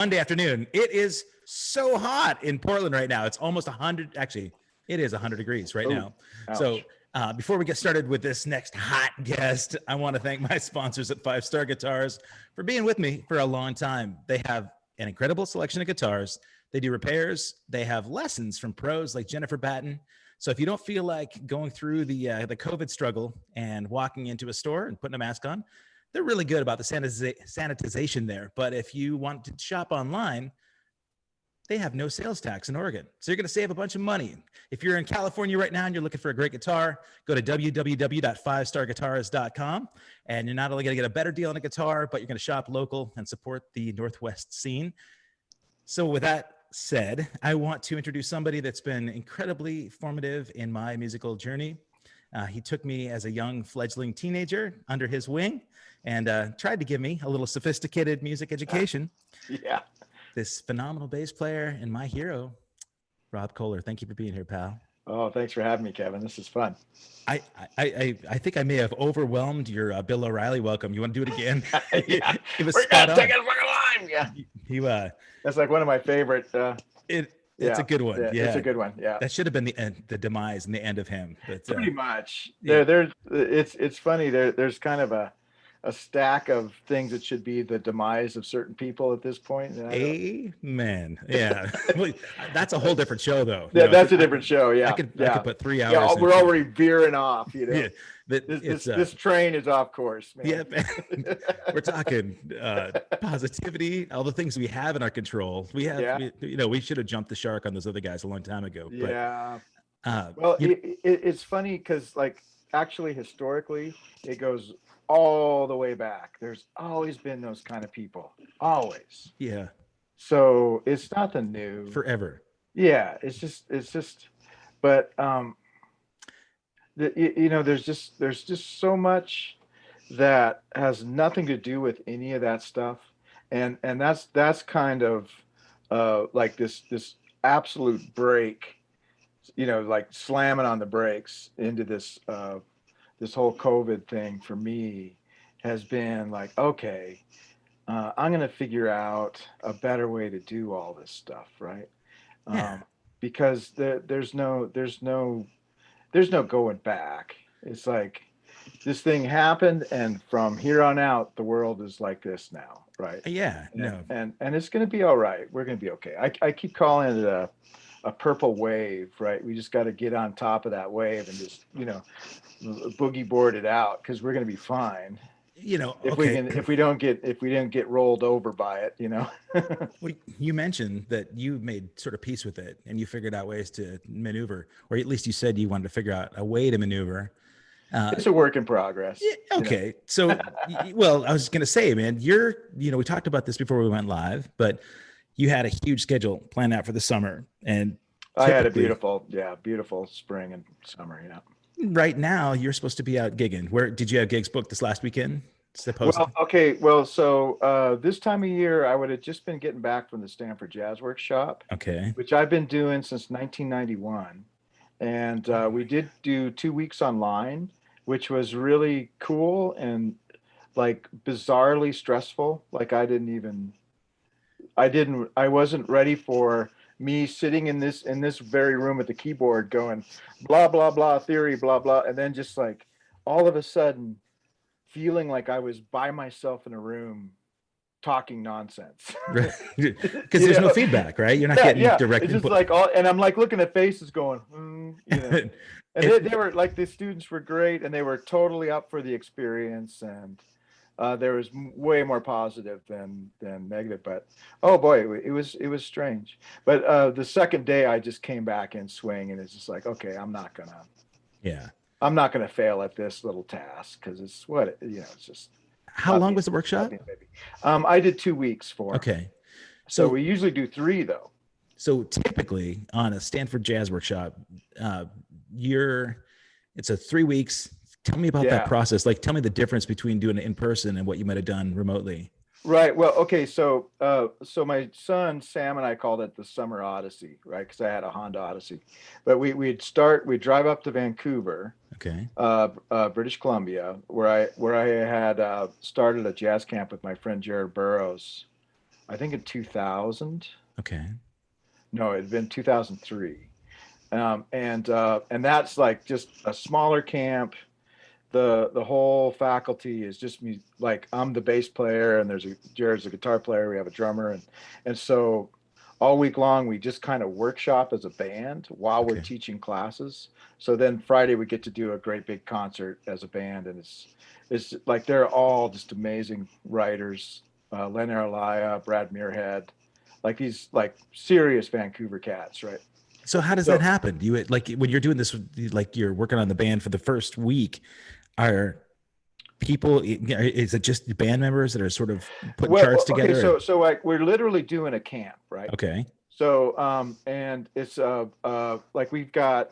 Monday afternoon. It is so hot in Portland right now. It's almost 100. Actually, it is 100 degrees right now. Ouch. So before we get started with this next hot guest, I want to thank my sponsors at 5-Star Guitars for being with me for a long time. They have an incredible selection of guitars. They do repairs. They have lessons from pros like Jennifer Batten. So if you don't feel like going through the COVID struggle and walking into a store and putting a mask on, they're really good about the sanitization there. But if you want to shop online, they have no sales tax in Oregon. So you're going to save a bunch of money. If you're in California right now and you're looking for a great guitar, go to www.5starguitars.com. And you're not only going to get a better deal on a guitar, but you're going to shop local and support the Northwest scene. So with that said, I want to introduce somebody that's been incredibly formative in my musical journey. He took me as a young fledgling teenager under his wing and tried to give me a little sophisticated music education. Yeah. This phenomenal bass player and my hero, ROB KOHLER. Thank you for being here, pal. Oh, thanks for having me, Kevin. This is fun. I think I may have overwhelmed your Bill O'Reilly welcome. You want to do it again? Yeah. It was We're spot gonna on. take it fucking line. Yeah. That's like one of my favorite. It's a good one. Yeah, it's a good one. Yeah. That should have been the end, the demise and the end of him. But, pretty much. Yeah. It's funny. There's kind of a stack of things that should be the demise of certain people at this point. Amen. Yeah. Well, that's a whole different show, though. Yeah, that's a different show. Yeah. I could put 3 hours. Yeah, we're already veering off. You know. Yeah. This train is off course, man. Yeah, man. We're talking positivity, all the things we have in our control. We should have jumped the shark on those other guys a long time ago. Yeah. But, it's funny because, like, actually, historically, it goes all the way back. There's always been those kind of people. Always. Yeah. So it's nothing new. Forever. Yeah. It's just, but, there's just so much that has nothing to do with any of that stuff, and that's kind of like this absolute break, like slamming on the brakes into this this whole COVID thing for me has been like, okay, I'm gonna figure out a better way to do all this stuff, right? Yeah. Because there's no going back. It's like this thing happened, and from here on out, the world is like this now, right? Yeah. And it's going to be all right. We're going to be okay. I keep calling it a purple wave, right? We just got to get on top of that wave and just boogie board it out, because we're going to be fine. If we don't get rolled over by it, Well, you mentioned that you made sort of peace with it and you figured out ways to maneuver, or at least you said you wanted to figure out a way to maneuver. It's a work in progress. Yeah, okay. So, well, I was going to say, man, we talked about this before we went live, but you had a huge schedule planned out for the summer, and I had a beautiful spring and summer. Yeah. Right now, you're supposed to be out gigging. Where did you have gigs booked this last weekend? So this time of year, I would have just been getting back from the Stanford Jazz Workshop, okay, which I've been doing since 1991, and we did do 2 weeks online, which was really cool and like bizarrely stressful. Like I wasn't ready for me sitting in this very room at the keyboard going blah blah blah theory blah blah, and then just like all of a sudden feeling like I was by myself in a room talking nonsense. Right. Because there's no feedback, right? You're not getting direct it's input. just like and I'm like looking at faces going and they were like, the students were great and they were totally up for the experience, and there was way more positive than negative, but oh boy, it was strange. But the second day I just came back in swing, and it's just like, okay, I'm not gonna fail at this little task, because it's it's just. How long was the workshop? I did 2 weeks for. Okay. So we usually do 3 though. So typically on a Stanford Jazz Workshop, it's a 3 weeks. Tell me about that process. Like, tell me the difference between doing it in person and what you might have done remotely. Right. Well, okay. So my son, Sam, and I called it the Summer Odyssey, right? Because I had a Honda Odyssey, but we'd drive up to Vancouver, okay, British Columbia, where I had started a jazz camp with my friend Jared Burrows I think in 2000. Okay. No, it had been 2003. And that's like just a smaller camp. The whole faculty is just me. Like I'm the bass player, and Jared's a guitar player. We have a drummer, and so all week long we just kind of workshop as a band while we're Okay. teaching classes. So then Friday we get to do a great big concert as a band, and it's like they're all just amazing writers. Len Arlaya, Brad Muirhead, like these like serious Vancouver cats, right? So how does that So happen? You like when you're doing this, like you're working on the band for the first week, are people, is it just band members that are sort of putting charts okay, together? so like we're literally doing a camp, right? Okay. So and it's like we've got,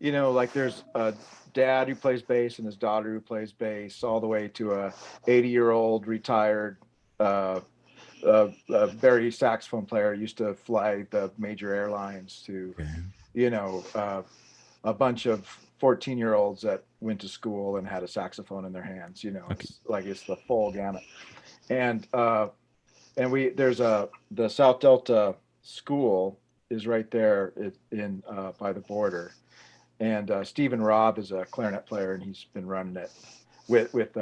like there's a dad who plays bass and his daughter who plays bass, all the way to a 80-year-old retired uh, very saxophone player, used to fly the major airlines, to Okay. you know uh, a bunch of 14-year-olds that went to school and had a saxophone in their hands. Okay. It's the full gamut. And we there's the South Delta School is right there in by the border, and Stephen Robb is a clarinet player, and he's been running it with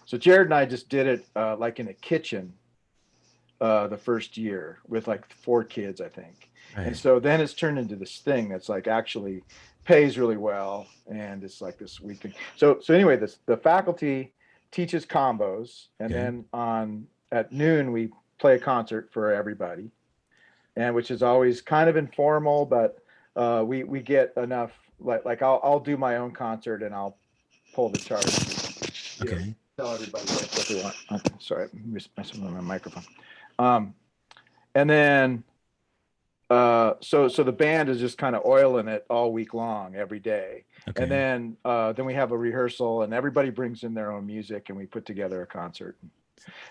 so Jared and I just did it like in a kitchen the first year with like 4 kids, I think. And Right. so then it's turned into this thing that's like actually pays really well, and it's like this week thing. So anyway, the faculty teaches combos, and Okay. then on at noon we play a concert for everybody, and which is always kind of informal, but we get enough. Like I'll do my own concert, and I'll pull the charts, Okay. tell everybody what they want. Sorry, I'm messing with my microphone. Um, and then so the band is just kind of oiling it all week long, every day. And Okay. then we have a rehearsal, and everybody brings in their own music, and we put together a concert.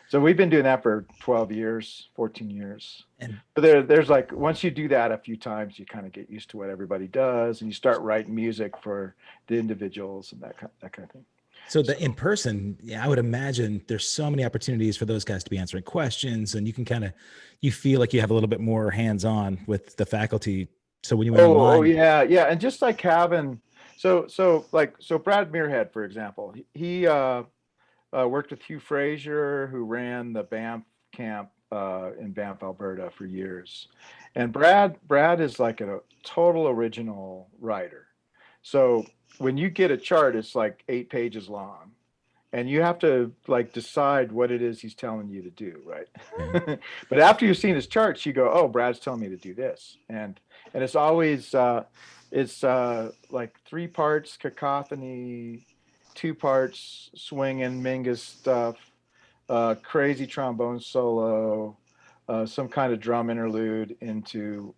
So we've been doing that for 12 years, 14 years. And But there's like, once you do that a few times, you kind of get used to what everybody does, and you start writing music for the individuals and that kind of thing. so the in So, person, yeah, I would imagine there's so many opportunities for those guys to be answering questions, and you can kind of, you feel like you have a little bit more hands-on with the faculty. So when you went oh online, yeah, yeah. And just like having, so Brad Muirhead, for example, he worked with Hugh Frazier, who ran the Banff camp in Banff, Alberta for years. And Brad is like a total original writer. So when you get a chart, it's like 8 pages long, and you have to like decide what it is he's telling you to do, right? okay. But after you've seen his charts, you go, "Oh, Brad's telling me to do this," and it's always it's like 3 parts cacophony, 2 parts swing and mingus stuff, crazy trombone solo, some kind of drum interlude into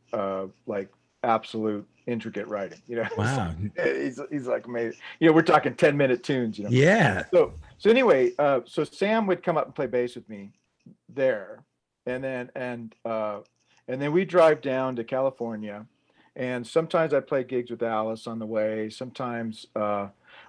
like absolute intricate writing. It's Wow. like he's like amazing. We're talking 10-minute tunes. Yeah. So anyway, so Sam would come up and play bass with me there, and then we drive down to California, and sometimes I play gigs with Alice on the way. Sometimes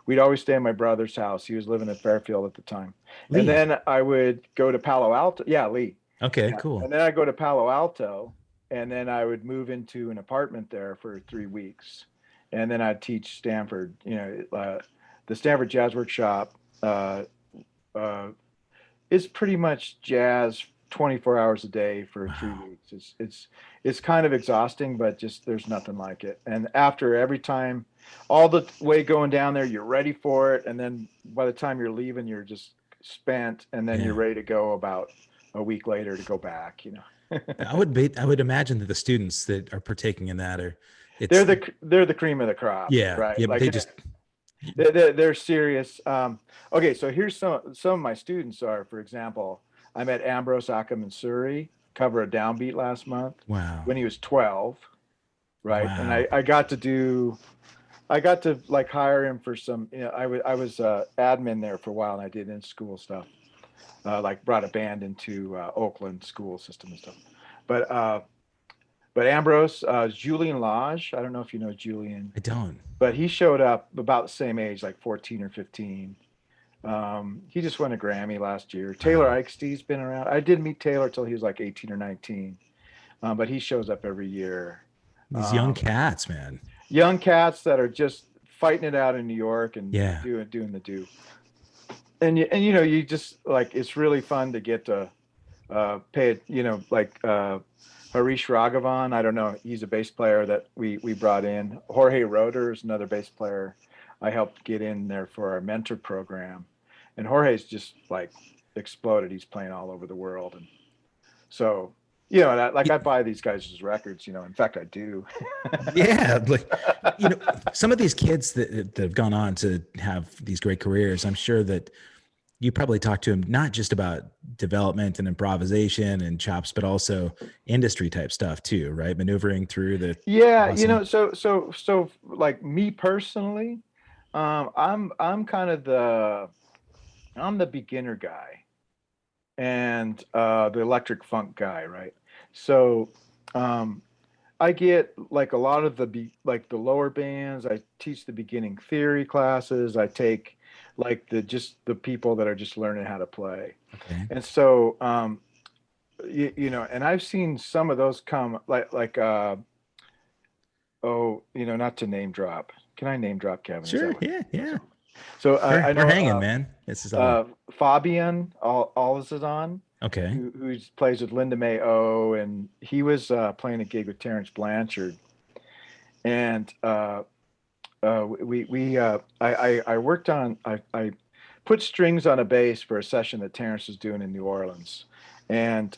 we'd always stay at my brother's house. He was living in Fairfield at the time, and Lee. then I would go to Palo Alto. Yeah, Lee. Okay, Yeah, cool. and then I go to Palo Alto, and then I would move into an apartment there for 3 weeks, and then I'd teach Stanford. The Stanford Jazz Workshop uh, is pretty much jazz 24 hours a day for three Wow. weeks. It's kind of exhausting, but just there's nothing like it. And after every time, all the way going down there, you're ready for it, and then by the time you're leaving, you're just spent, and then you're Yeah. ready to go about a week later to go back. I would imagine that the students that are partaking in that are, they're it's, the cream of the crop, yeah, right? yeah, but they Like just, they're serious. Okay, so here's some of my students are, for example, I met Ambrose Akamansuri cover a downbeat last month wow. when he was 12, right? And Wow. I got to like hire him for some, I was admin there for a while, and I did in school stuff, like brought a band into Oakland school system and stuff. But Ambrose, Julian Lage, I don't know if you know Julian, I don't. but he showed up about the same age, like 14 or 15. He just won a Grammy last year. Taylor Ikeste's been around. I didn't meet Taylor till he was like 18 or 19, but he shows up every year. These young cats, man. Young cats that are just fighting it out in New York and Yeah. doing the do. And you know, you just like, it's really fun to get to pay it, you know, like Harish Raghavan. I don't know. He's a bass player that we brought in. Jorge Roeder is another bass player I helped get in there for our mentor program. And Jorge's just like exploded. He's playing all over the world. And so, you know, I buy these guys' records, you know, in fact, I do. Yeah. Like, you know, some of these kids that have gone on to have these great careers, I'm sure that you probably talk to them not just about development and improvisation and chops, but also industry type stuff too, right? Maneuvering through the. Yeah. Awesome. You know, so like me personally, I'm kind of I'm the beginner guy and the electric funk guy, right? So I get like a lot of the lower bands. I teach the beginning theory classes. I take like the people that are just learning how to play. Okay. And so you know, and I've seen some of those come oh, you know, not to name drop. Can I name drop, Kevin? Sure. Yeah. So I know we're hanging, man. This is Fabian Alzadon, okay. who plays with Linda May O, and he was playing a gig with Terrence Blanchard, and I worked on I put strings on a bass for a session that Terrence was doing in New Orleans, and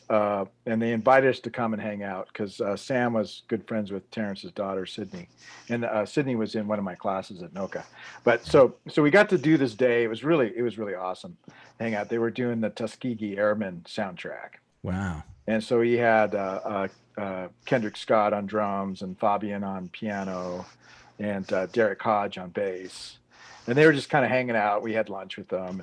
they invited us to come and hang out because Sam was good friends with Terrence's daughter Sydney, and Sydney was in one of my classes at NOCA. But so we got to do this day. It was really awesome. Hang out. They were doing the Tuskegee Airmen soundtrack. Wow. And so he had Kendrick Scott on drums and Fabian on piano, and Derek Hodge on bass, and they were just kind of hanging out. We had lunch with them,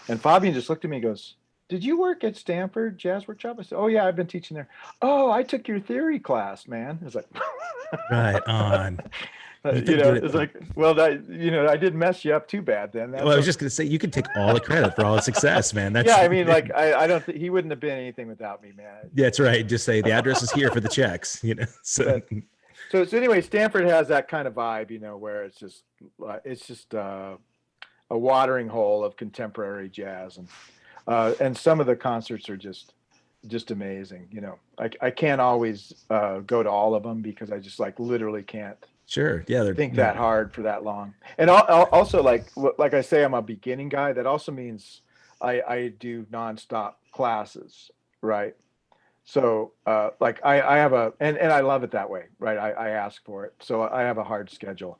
and Fabian just looked at me and goes, "Did you work at Stanford Jazz Workshop?" I said, "Oh yeah, I've been teaching there." "Oh, I took your theory class, man." I was like, right on. You know, it's like, well, that, you know, I didn't mess you up too bad then. Well, I was just going to say, you can take all the credit for all the success, man. That's, yeah, I mean, like, I don't think he wouldn't have been anything without me, man. That's right. Just say the address is here for the checks, you know. So anyway, Stanford has that kind of vibe, you know, where it's just a watering hole of contemporary jazz, and some of the concerts are just amazing. You know, I can't always go to all of them because I just like literally can't. Sure. Yeah. Think that hard for that long. And also like I say, I'm a beginning guy. That also means I do nonstop classes. Right. So like I have and I love it that way. Right. I ask for it. So I have a hard schedule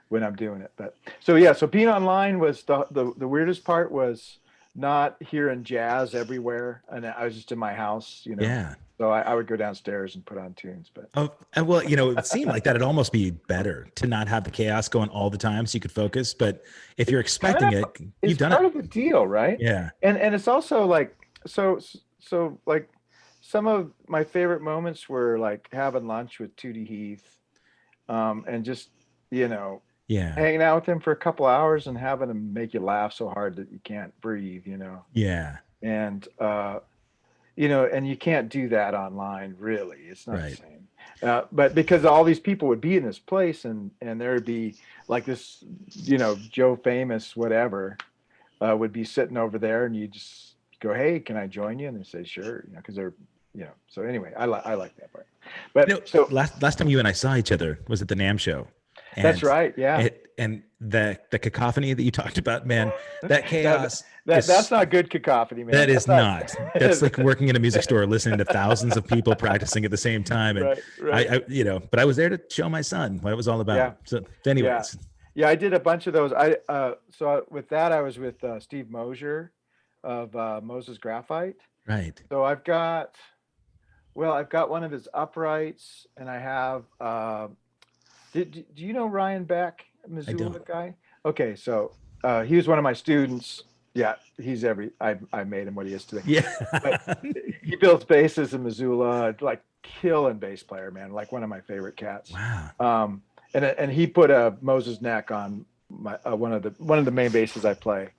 when I'm doing it. But so, yeah. So being online was the weirdest part was not hearing jazz everywhere. And I was just in my house, you know. Yeah. So I would go downstairs and put on tunes, but and well, you know, it seemed like that it'd almost be better to not have the chaos going all the time, so you could focus. But if you're expecting it, you've done it. It's part of the deal, right? Yeah. And it's also like so like some of my favorite moments were like having lunch with Tootie Heath, and just, you know, hanging out with him for a couple hours and having him make you laugh so hard that you can't breathe, you know. Yeah. And you know, and you can't do that online, really. It's not the same. But because all these people would be in this place, and there would be like this, you know, Joe Famous, whatever, would be sitting over there, and you just go, "Hey, can I join you?" And they say, "Sure," you know, because they're, you know. So anyway, I like that part. But you know, so last time you and I saw each other was at the NAMM show. And that's right. Yeah. And the cacophony that you talked about, man, that chaos. That's not good cacophony, man. That is not. That's like working in a music store, listening to thousands of people practicing at the same time. And right. I, you know, but I was there to show my son what it was all about. Yeah. So anyways. Yeah, I did a bunch of those. So with that, I was with Steve Mosier of Moses Graphite. Right. So I've got one of his uprights, and I have, do you know Ryan Beck, Missoula guy? Okay, so he was one of my students. Yeah, he's I made him what he is today. Yeah. But he builds basses in Missoula, like killing bass player, man, like one of my favorite cats. Wow. And he put a Moses neck on my one of the main basses I play.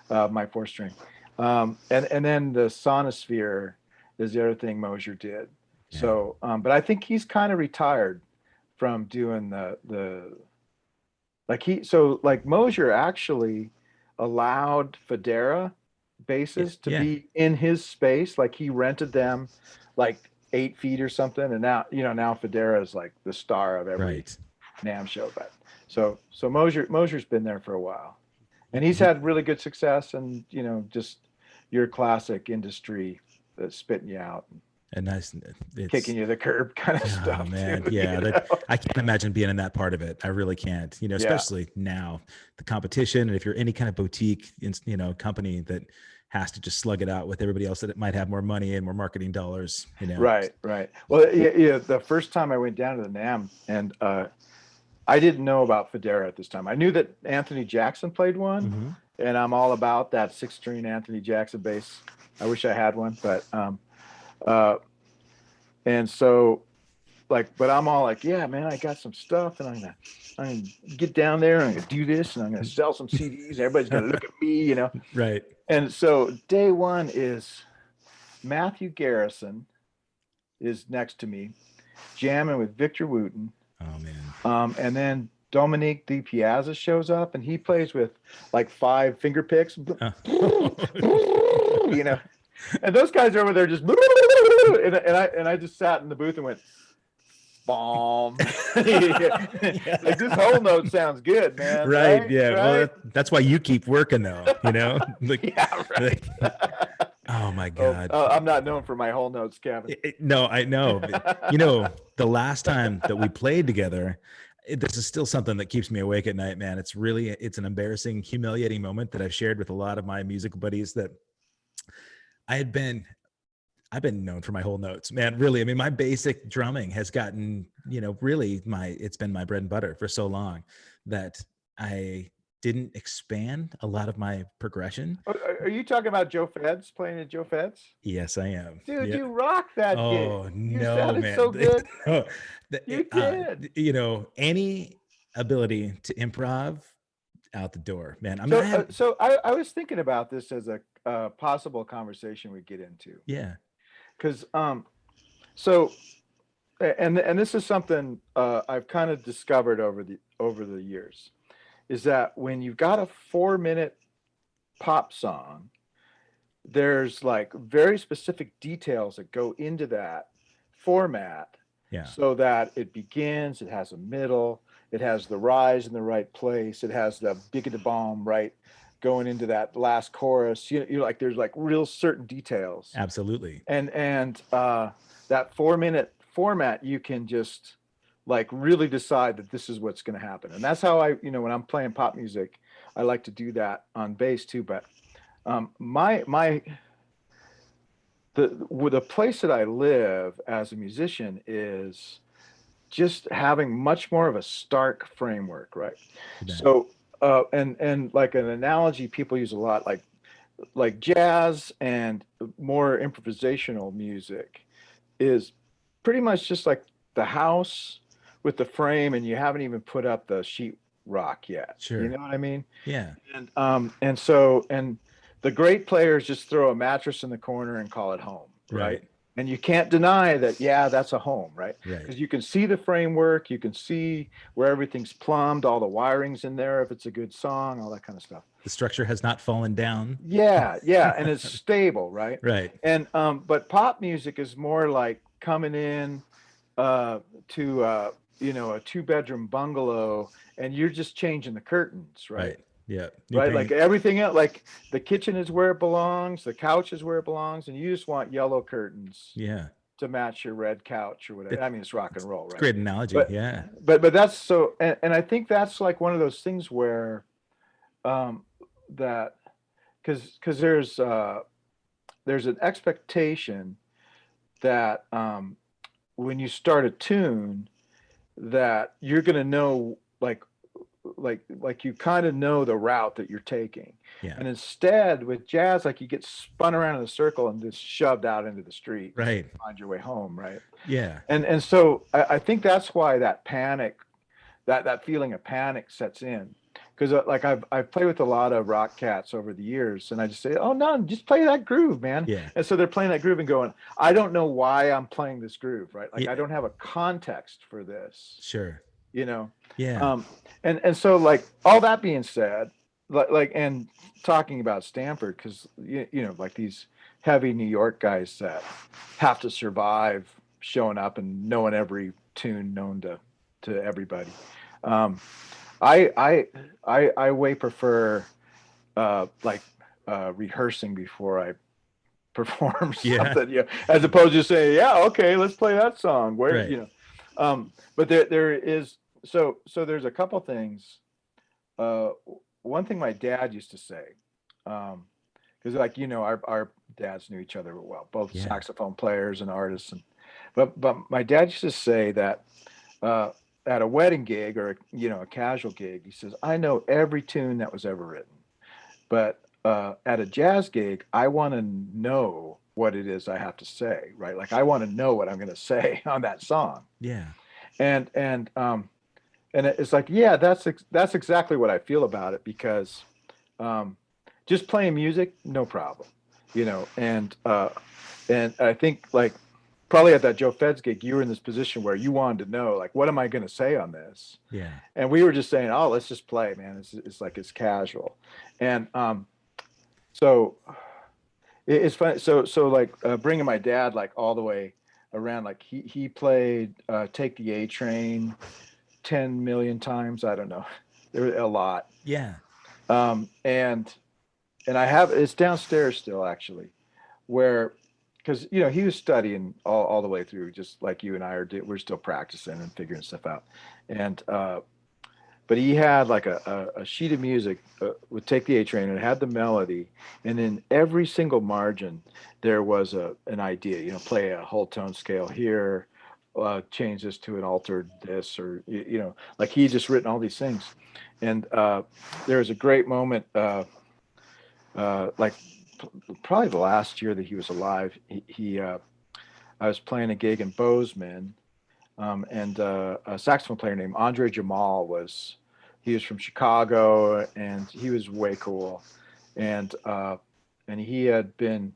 my 4-string. And then the Sonosphere is the other thing Mosier did. Yeah. So, but I think he's kind of retired from doing like Mosier actually allowed Federa bases to Yeah. be in his space. Like he rented them like 8 feet or something. And now Federa is like the star of every Right. NAMM show. But so Mosier's been there for a while, and he's had really good success, and just your classic industry that's spitting you out And nice. and kicking you to the curb kind of stuff. Man. Too, Yeah. I can't imagine being in that part of it. I really can't, Yeah. especially now, the competition. And if you're any kind of boutique, company that has to just slug it out with everybody else that might have more money and more marketing dollars, Right. Well, yeah. The first time I went down to the NAMM, and I didn't know about Federa at this time. I knew that Anthony Jackson played one, Mm-hmm. and I'm all about that 6-string Anthony Jackson bass. I wish I had one, but and so but I'm all like, yeah, man, I got some stuff, and I'm gonna get down there and I'm gonna do this, and I'm gonna sell some CDs. Everybody's gonna look at me, Right. And so day one is Matthew Garrison is next to me, jamming with Victor Wooten. Oh man. And then Dominique Di Piazza shows up, and he plays with like 5 finger picks, and those guys are over there just, and I just sat in the booth and went, bomb. Like this whole note sounds good, man. Right. Yeah. Right? Well, that's why you keep working though, Like, Yeah, right. Oh my God. I'm not known for my whole notes, Kevin. No, I know. The last time that we played together, this is still something that keeps me awake at night, man. It's an embarrassing, humiliating moment that I've shared with a lot of my musical buddies that I've been known for my whole notes, man. Really. I mean, my basic drumming has gotten, really it's been my bread and butter for so long that I didn't expand a lot of my progression. Are you talking about Joe Feds, playing at Joe Feds? Yes, I am. Dude, Yeah. you rock that gig. Oh, You no, sounded man. so good. You did. Any ability to improv, out the door, man. So I was thinking about this as a possible conversation we get into. Yeah. Because so and this is something I've kind of discovered over the years, is that when you've got a 4-minute pop song, there's like very specific details that go into that format. Yeah. So that it begins, it has a middle, it has the rise in the right place, it has the big of the bomb right going into that last chorus. You're like, there's like real certain details. Absolutely. And that 4-minute format, you can just like really decide that this is what's going to happen. And that's how I, when I'm playing pop music, I like to do that on bass too. But the place that I live as a musician is just having much more of a stark framework, right? Yeah. So and like an analogy people use a lot, like jazz and more improvisational music is pretty much just like the house with the frame, and you haven't even put up the sheet rock yet. Sure. You know what I mean? Yeah. And so the great players just throw a mattress in the corner and call it home, right? And you can't deny that, yeah, that's a home, right? Because you can see the framework, you can see where everything's plumbed, all the wiring's in there, if it's a good song, all that kind of stuff. The structure has not fallen down. Yeah, and it's stable, right? Right. And but pop music is more like coming in to a 2-bedroom bungalow, and you're just changing the curtains, right? Yeah. Right. Like everything else, like the kitchen is where it belongs, the couch is where it belongs, and you just want yellow curtains. Yeah. To match your red couch or whatever. I mean, it's rock and roll, right? Great analogy. Yeah. But that's so, and I think that's like one of those things where, that, because there's an expectation that when you start a tune, that you're gonna know like you kind of know the route that you're taking. Yeah. And instead with jazz, like you get spun around in a circle and just shoved out into the street. Right. Find your way home. Right. Yeah. And so I think that's why that panic, that feeling of panic sets in. because like I've played with a lot of rock cats over the years, and I just say, oh no, just play that groove, man. Yeah. And so they're playing that groove and going, I don't know why I'm playing this groove, right? Like Yeah. I don't have a context for this, Sure. you know. Yeah. And so like all that being said, like and talking about Stanford, because you know, like these heavy New York guys that have to survive showing up and knowing every tune known to everybody. Um, I way prefer like rehearsing before I perform Yeah. something, you know, as opposed to saying, yeah, okay, let's play that song. Where, Right. you know, but there is so there's a couple things. Uh, One thing my dad used to say, because like you know, our dads knew each other well, both Yeah. saxophone players and artists, and but my dad used to say that uh, at a wedding gig or you know a casual gig, he says, I know every tune that was ever written, but at a jazz gig, I want to know what it is I have to say, right? Like I want to know what I'm going to say on that song, Yeah. and it's like, yeah, that's exactly what I feel about it because um, just playing music, no problem, you know, and I think like probably at that Joe Feds gig, you were in this position where you wanted to know, like, what am I going to say on this? Yeah. And we were just saying, oh, let's just play, man. It's like it's casual, and so it's fun. So like bringing my dad like all the way around, like he played "Take the A Train" 10 million times. I don't know, there were a lot. Yeah. Um, and and I have it's downstairs still actually, where because you know he was studying all the way through, just like you and I are. We're still practicing and figuring stuff out, and but he had like a sheet of music would take the A Train and it had the melody, and in every single margin there was an idea. You know, play a whole tone scale here, change this to an altered this, or you know, like he just written all these things, and there was a great moment. Like probably the last year that he was alive, I was playing a gig in Bozeman, and a saxophone player named Andre Jamal he was from Chicago, and he was way cool, and he had been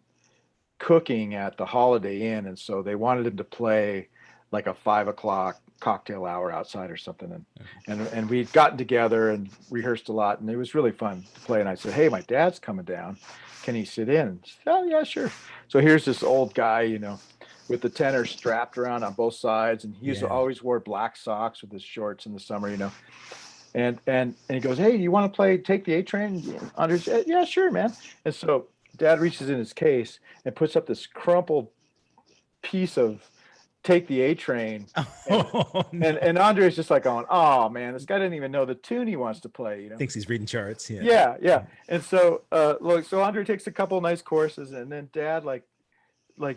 cooking at the Holiday Inn, and so they wanted him to play like a 5 o'clock cocktail hour outside or something, and we'd gotten together and rehearsed a lot, and it was really fun to play. And I said, hey, my dad's coming down, can he sit in? And she said, oh yeah, sure. So here's this old guy, you know, with the tenor strapped around on both sides, and he used to Yeah. always wore black socks with his shorts in the summer, you know. And he goes, hey, do you want to play Take the A Train? Andre said, yeah, sure, man. And so dad reaches in his case and puts up this crumpled piece of Take the A Train, and Oh, no. and Andre's just like going, oh man, this guy didn't even know the tune he wants to play, you know. Thinks he's reading charts. Yeah. Yeah. And so look, so Andre takes a couple of nice courses, and then dad like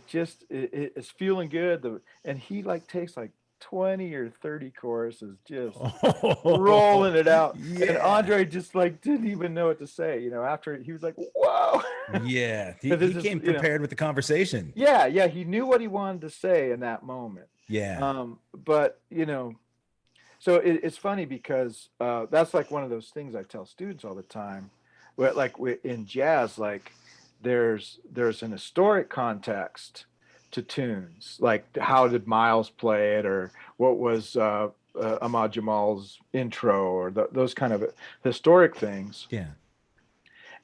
just is feeling good, and he like takes like 20 or 30 choruses, just Oh, rolling it out. And yeah. Andre just like didn't even know what to say, you know, after he was like, whoa. Yeah. He, Because it's he just, came you know, prepared with the conversation. yeah, he knew what he wanted to say in that moment. Yeah. But you know, so it's funny because that's like one of those things I tell students all the time. Where like in jazz, like there's an historic context to tunes, like how did Miles play it, or what was Ahmad Jamal's intro, or those kind of historic things. Yeah.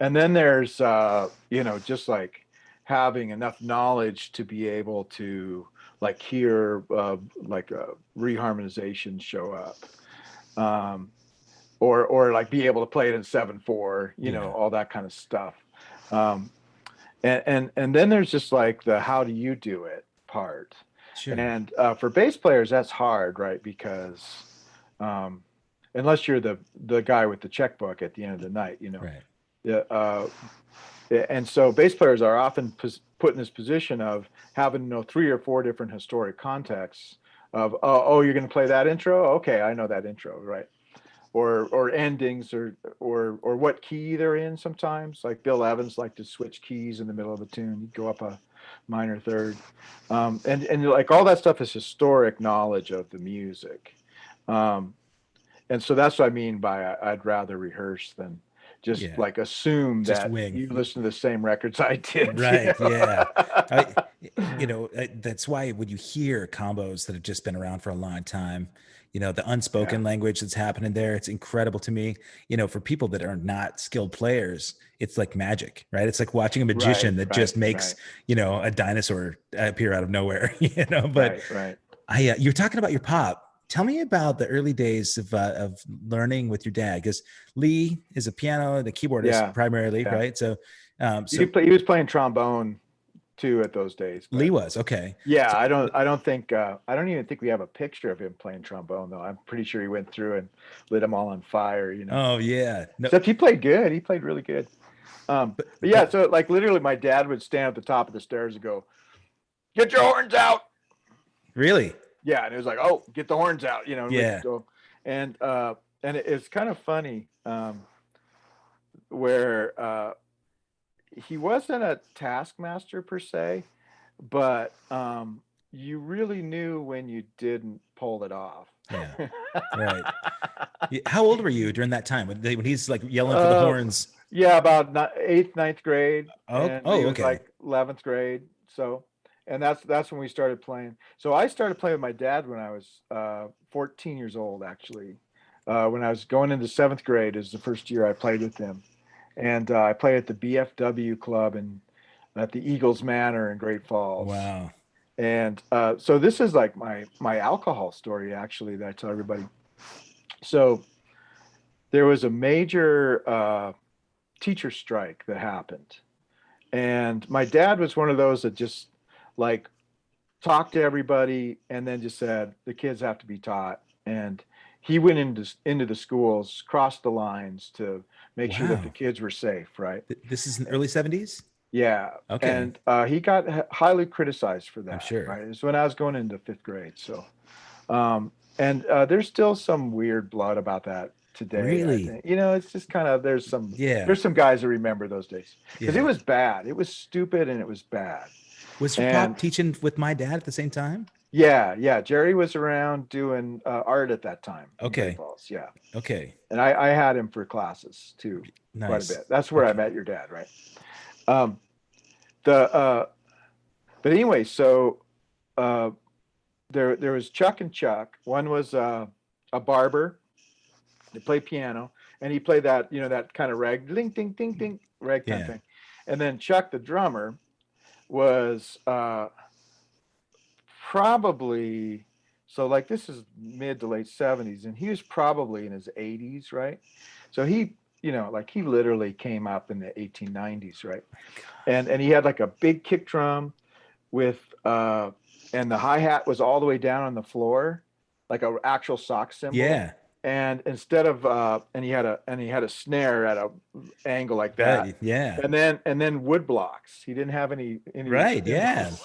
And then there's you know, just like having enough knowledge to be able to like hear like reharmonization show up, or like be able to play it in 7/4, you know, Yeah. all that kind of stuff. um, and then there's just like the how do you do it part. Sure. And for bass players that's hard, right? Because um, unless you're the guy with the checkbook at the end of the night, you know. Right. Yeah, and so bass players are often put in this position of having to know 3 or 4 different historic contexts of, oh, you're going to play that intro, okay, I know that intro, right? Or endings, or what key they're in. Sometimes like Bill Evans liked to switch keys in the middle of a tune. He'd go up a minor third, and like all that stuff is historic knowledge of the music. um, and so that's what I mean by I'd rather rehearse than just Yeah. like assume Just that wing. you listen to the same records I did. Right. Yeah. I, that's why when you hear combos that have just been around for a long time, the unspoken Yeah. language that's happening there, it's incredible to me. For people that are not skilled players, it's like magic, right? It's like watching a Right, magician that right, just makes, right, a dinosaur appear out of nowhere, but right, right. you're talking about your pop. Tell me about the early days of learning with your dad, because Lee is a piano, the keyboardist Yeah, primarily, yeah. right? So, He was playing trombone too at those days, Lee but was okay. yeah, So, I don't even think we have a picture of him playing trombone though. I'm pretty sure he went through and lit them all on fire, oh yeah, no, Except he played good. He played really good. But yeah, but so like literally my dad would stand at the top of the stairs and go, "Get your horns out." really, Yeah, and it was like, "Oh, get the horns out," and we'd yeah, go, and it's kind of funny, where he wasn't a taskmaster per se, but you really knew when you didn't pull it off. yeah, right. How old were you during that time when he's like yelling for the uh, horns? yeah, about eighth, ninth grade, Oh, and Lee oh, was okay, like 11th grade. So, and that's when we started playing. So I started playing with my dad when I was 14 years old, actually. When I was going into 7th grade is the first year I played with him, and I played at the BFW club and at the Eagles Manor in Great Falls. wow, And so this is like my alcohol story actually that I tell everybody. So there was a major teacher strike that happened, and my dad was one of those that just like talked to everybody and then just said the kids have to be taught. And he went into the schools, crossed the lines to make sure that the wow. kids were safe, right? This is in the early '70s. Yeah, Okay, and he got highly criticized for I'm that, sure. right? It's when I was going into 5th grade. So, and there's still some weird blood about that today. I Really? think it's just kind of Yeah, there's some guys that remember those days because it yeah. was bad. It was stupid and it was bad. Was your And pop teaching with my dad at the same time? yeah, yeah, Jerry was around doing art at that time in Great Okay, Falls. Yeah, okay, and I had him for classes too, quite a nice. bit. That's where I Okay, met your dad, right? Um, the but anyway, so uh, there was Chuck and Chuck. One was a barber. They played piano, and he played that that kind of rag, ding ding ding ding rag kind of yeah, thing. And then Chuck, the drummer, was probably so like this is mid to late 70s, and he was probably in his 80s, right? So he like he literally came up in the 1890s, right? And he had like a big kick drum with and the hi-hat was all the way down on the floor, like a actual sock cymbal. yeah. And instead of and he had a snare at a angle like that. Bet, yeah. And then wood blocks. He didn't have any Right, yeah. cymbals.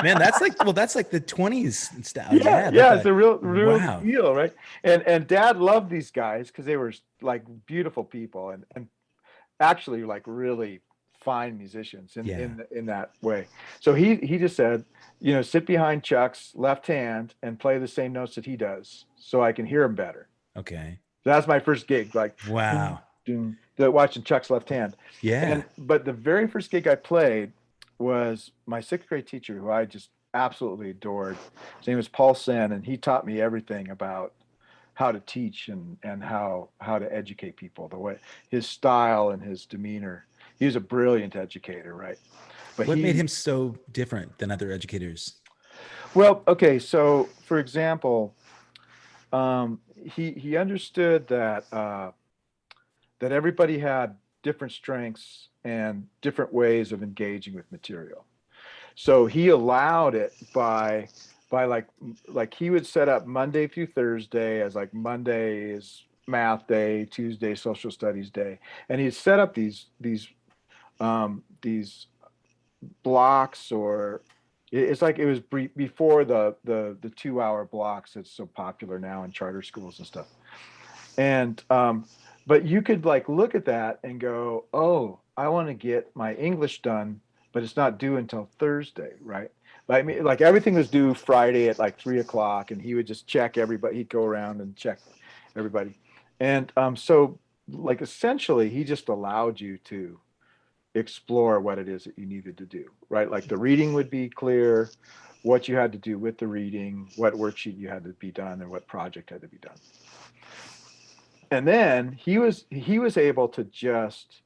Man, that's like the '20s style. Yeah, Yeah, yeah, it's a real wow. deal, right? And Dad loved these guys because they were like beautiful people and actually like really fine musicians Yeah. in that way. So he just said, sit behind Chuck's left hand and play the same notes that he does, so I can hear him better. Okay. So that's my first gig, like Wow. watching Chuck's left hand. Yeah. But the very first gig I played was my 6th grade teacher, who I just absolutely adored. His name was Paul Sen, and he taught me everything about how to teach and how to educate people, the way his style and his demeanor. He was a brilliant educator, right? But What made him so different than other educators? well, okay, so for example, he understood that everybody had different strengths and different ways of engaging with material. So he allowed it by like he would set up Monday through Thursday as like Monday is math day, Tuesday social studies day, and he'd set up these blocks, or it's like it was before the 2-hour blocks that's so popular now in charter schools and stuff. And but you could like look at that and go, oh, I want to get my English done, but it's not due until Thursday, right? But I mean, like everything was due Friday at like 3 o'clock, and he would just check everybody. He'd go around and check everybody. And so like essentially he just allowed you to explore what it is that you needed to do, right? Like the reading would be clear, what you had to do with the reading, what worksheet you had to be done, and what project had to be done. And then he was able to just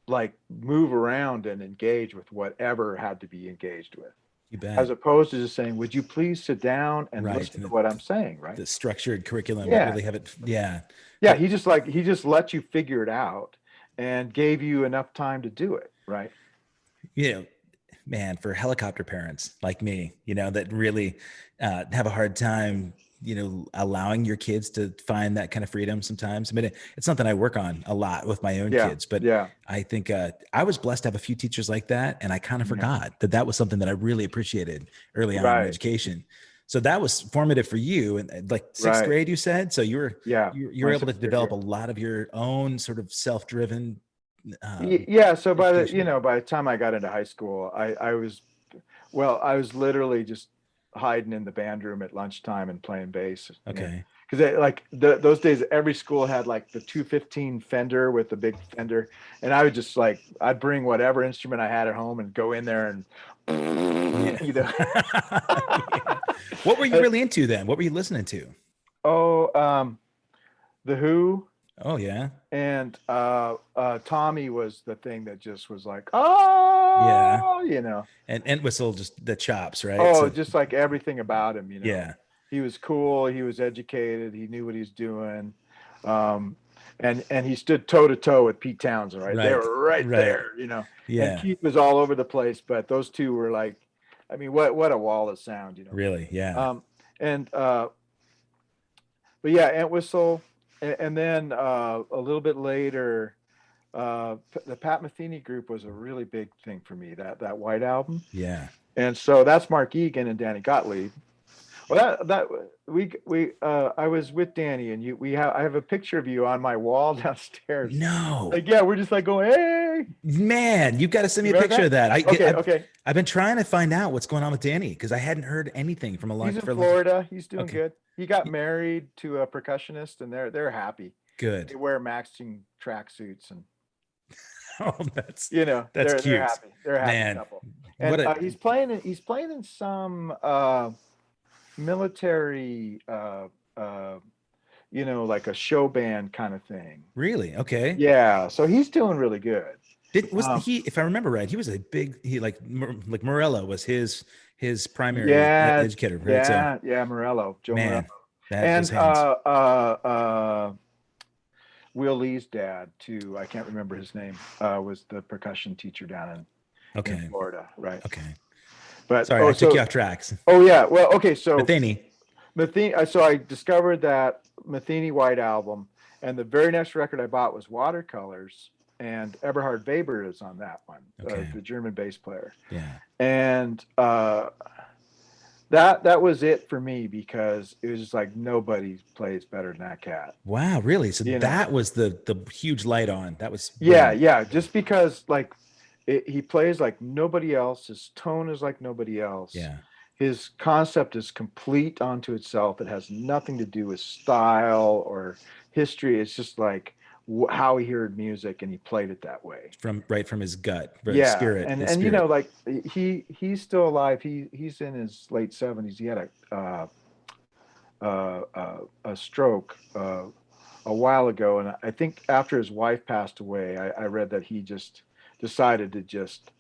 like move around and engage with whatever had to be engaged with, You as bet. opposed to just saying, would you please sit down and Right. listen to what I'm saying, right? The structured curriculum, Yeah. really have it. Yeah. Yeah, he just let you figure it out and gave you enough time to do it, right? You know, man, for helicopter parents like me, that really have a hard time, allowing your kids to find that kind of freedom sometimes. I mean, it's something I work on a lot with my own Yeah. kids, but Yeah. I think I was blessed to have a few teachers like that. And I kind of Yeah. forgot that was something that I really appreciated early on in Right. education. So that was formative for you. And like sixth Right. grade, you said, so Yeah. you were My able to sixth grade develop year. a lot of your own sort of self-driven Yeah. So education. by the time I got into high school, I was literally just hiding in the band room at lunchtime and playing bass. Okay. Because like those days, every school had like the 215 Fender with the big Fender, and I would just like I'd bring whatever instrument I had at home and go in there and Yeah. you know. Yeah. What were you really into then? What were you listening to? Oh, the Who Oh yeah. and Tommy was the thing that just was like, Yeah. oh, you know. And whistle just the chops, right? Oh, So just like everything about him, you know. yeah. He was cool, he was educated, he knew what he's doing. Um, and he stood toe to toe with Pete Townsend, right? They Right. were right Right. there, you know. And Yeah. Keith was all over the place, but those two were like, I mean, what a wall of sound, you know. Really. Yeah. And but yeah, Entwistle, and then a little bit later, the Pat Metheny group was a really big thing for me. That White Album, Yeah. and so that's Mark Egan and Danny Gottlieb. Well, that we I was with Danny, and I have a picture of you on my wall downstairs. No. Like, yeah, we're just like going, hey, Man, you've got to send you me a remember picture that? of that. Okay, okay. I've been trying to find out what's going on with Danny because I hadn't heard anything from He's in for a long time. Florida. He's doing Okay. good. He got married to a percussionist, and they're happy. Good. They wear matching tracksuits, and Oh, that's you know that's they're cute. happy. They're a happy Man, couple. what And a he's playing in some military you know, like a show band kind of thing. really okay. Yeah, so he's doing really good. Was Um, he, if I remember right, he was a big, like Morello was his primary yeah, educator, right? So yeah, Morello, Joe Morello, man, those and hands. Will Lee's dad too. I can't remember his name. Was the percussion teacher down in Okay. Florida, right? Okay. But Sorry, I took you off tracks. oh yeah, well okay, so Matheny. Matheny. So I discovered that Matheny White album, and the very next record I bought was Watercolors, and Eberhard Weber is on that one, Okay. the German bass player, Yeah. and that was it for me because it was just like nobody plays better than that cat. Wow, really? So You know, that was the huge light on. That was yeah, boom. yeah. Just because like he plays like nobody else. His tone is like nobody else. Yeah. His concept is complete onto itself. It has nothing to do with style or history. It's just like how he heard music and he played it that way. From right from his gut, right? Yeah, Spirit, his and you know, spirit. like he's still alive. He's in his late 70s. He had a stroke a while ago, and I think after his wife passed away, I read that he just decided to just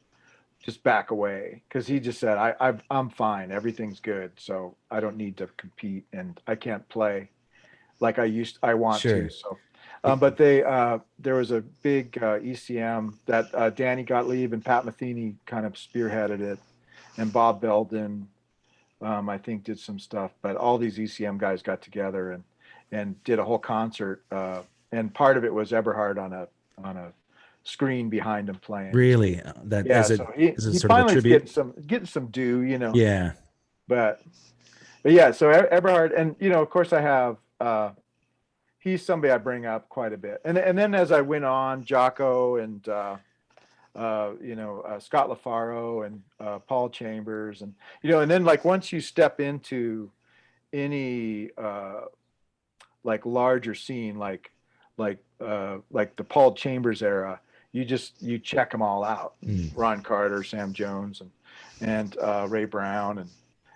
back away because he just said, I'm fine, everything's good, so I don't need to compete, and I can't play like I want to. Sure. So, but there was a big ECM that Danny Gottlieb and Pat Metheny kind of spearheaded it, and Bob Belden, I think, did some stuff. But all these ECM guys got together and did a whole concert, and part of it was Eberhard on a screen behind him playing. Really? That Yeah, so as a he sort of a finally is tribute? getting some due, you know. Yeah. But yeah, so Eberhard, and you know, of course, I have he's somebody I bring up quite a bit, and then as I went on, Jocko and you know, Scott LaFaro and Paul Chambers, and you know, and then like once you step into any like larger scene, like the Paul Chambers era, you check them all out. Ron Carter, Sam Jones, and Ray Brown, and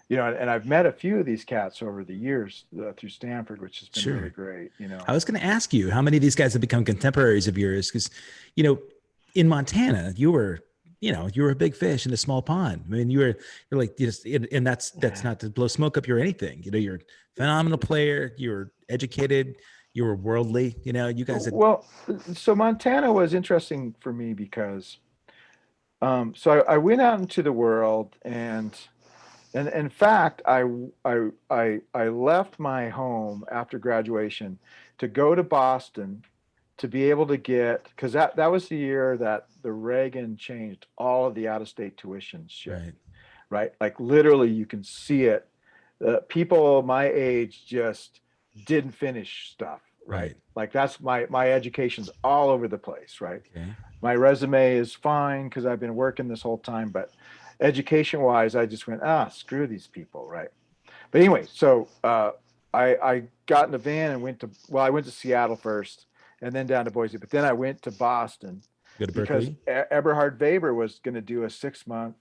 and I've met a few of these cats over the years through Stanford, which has been really great. I was going to ask you how many of these guys have become contemporaries of yours, because in Montana you were a big fish in a small pond. I mean, you're like, and that's not to blow smoke up you or anything. You're a phenomenal player. You're educated. You were worldly. You guys had... Well, so Montana was interesting for me because, so I went out into the world, and in fact, I left my home after graduation to go to Boston to be able to get, because that was the year that the Reagan changed all of the out-of-state tuition shit, right? Like literally, you can see it. People my age just didn't finish stuff, right? Like that's my education's all over the place, right? Okay. My resume is fine because I've been working this whole time, but education-wise, I just went, screw these people, right? But anyway, so I got in the van and I went to Seattle first, and then down to Boise, but then I went to Boston because Eberhard Weber was going to do a 6-month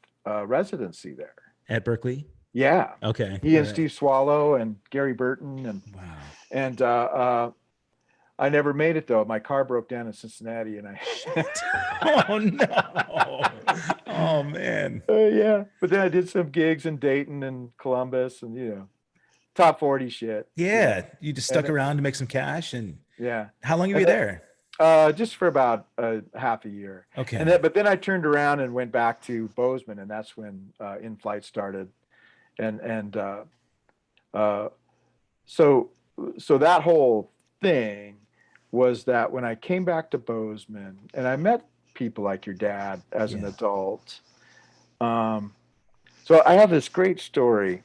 residency there. At Berkeley? Yeah. Okay. He and Steve Swallow and Gary Burton and I never made it though. My car broke down in Cincinnati, and oh no! Oh man. Yeah, but then I did some gigs in Dayton and Columbus, and top 40 shit. Yeah, you just stuck around to make some cash, and How long were you there? Just for about half a year. Okay. But then I turned around and went back to Bozeman, and that's when In Flight started, so that whole thing was that when I came back to Bozeman, and I met people like your dad as an adult. So I have this great story,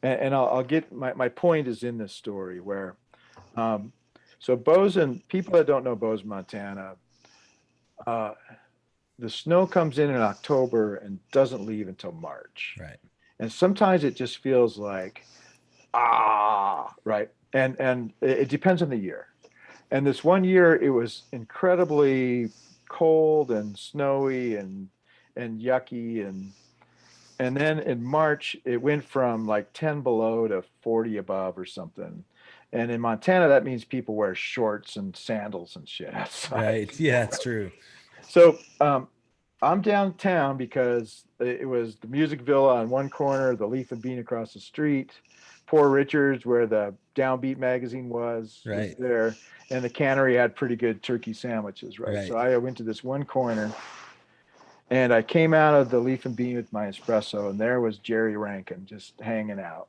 and I'll get my point is in this story where, so Bozeman, people that don't know Bozeman, Montana, the snow comes in October and doesn't leave until March. Right. And sometimes it just feels like, right. And it depends on the year. And this one year it was incredibly cold and snowy and yucky. And then in March, it went from like 10 below to 40 above or something. And in Montana, that means people wear shorts and sandals and shit outside. Right. Yeah, it's true. So I'm downtown because it was the Music Villa on one corner, the Leaf and Bean across the street, Poor Richards, where the Downbeat magazine was there, and the Cannery had pretty good turkey sandwiches, right? So I went to this one corner, and I came out of the Leaf and Bean with my espresso, and there was Jerry Rankin just hanging out.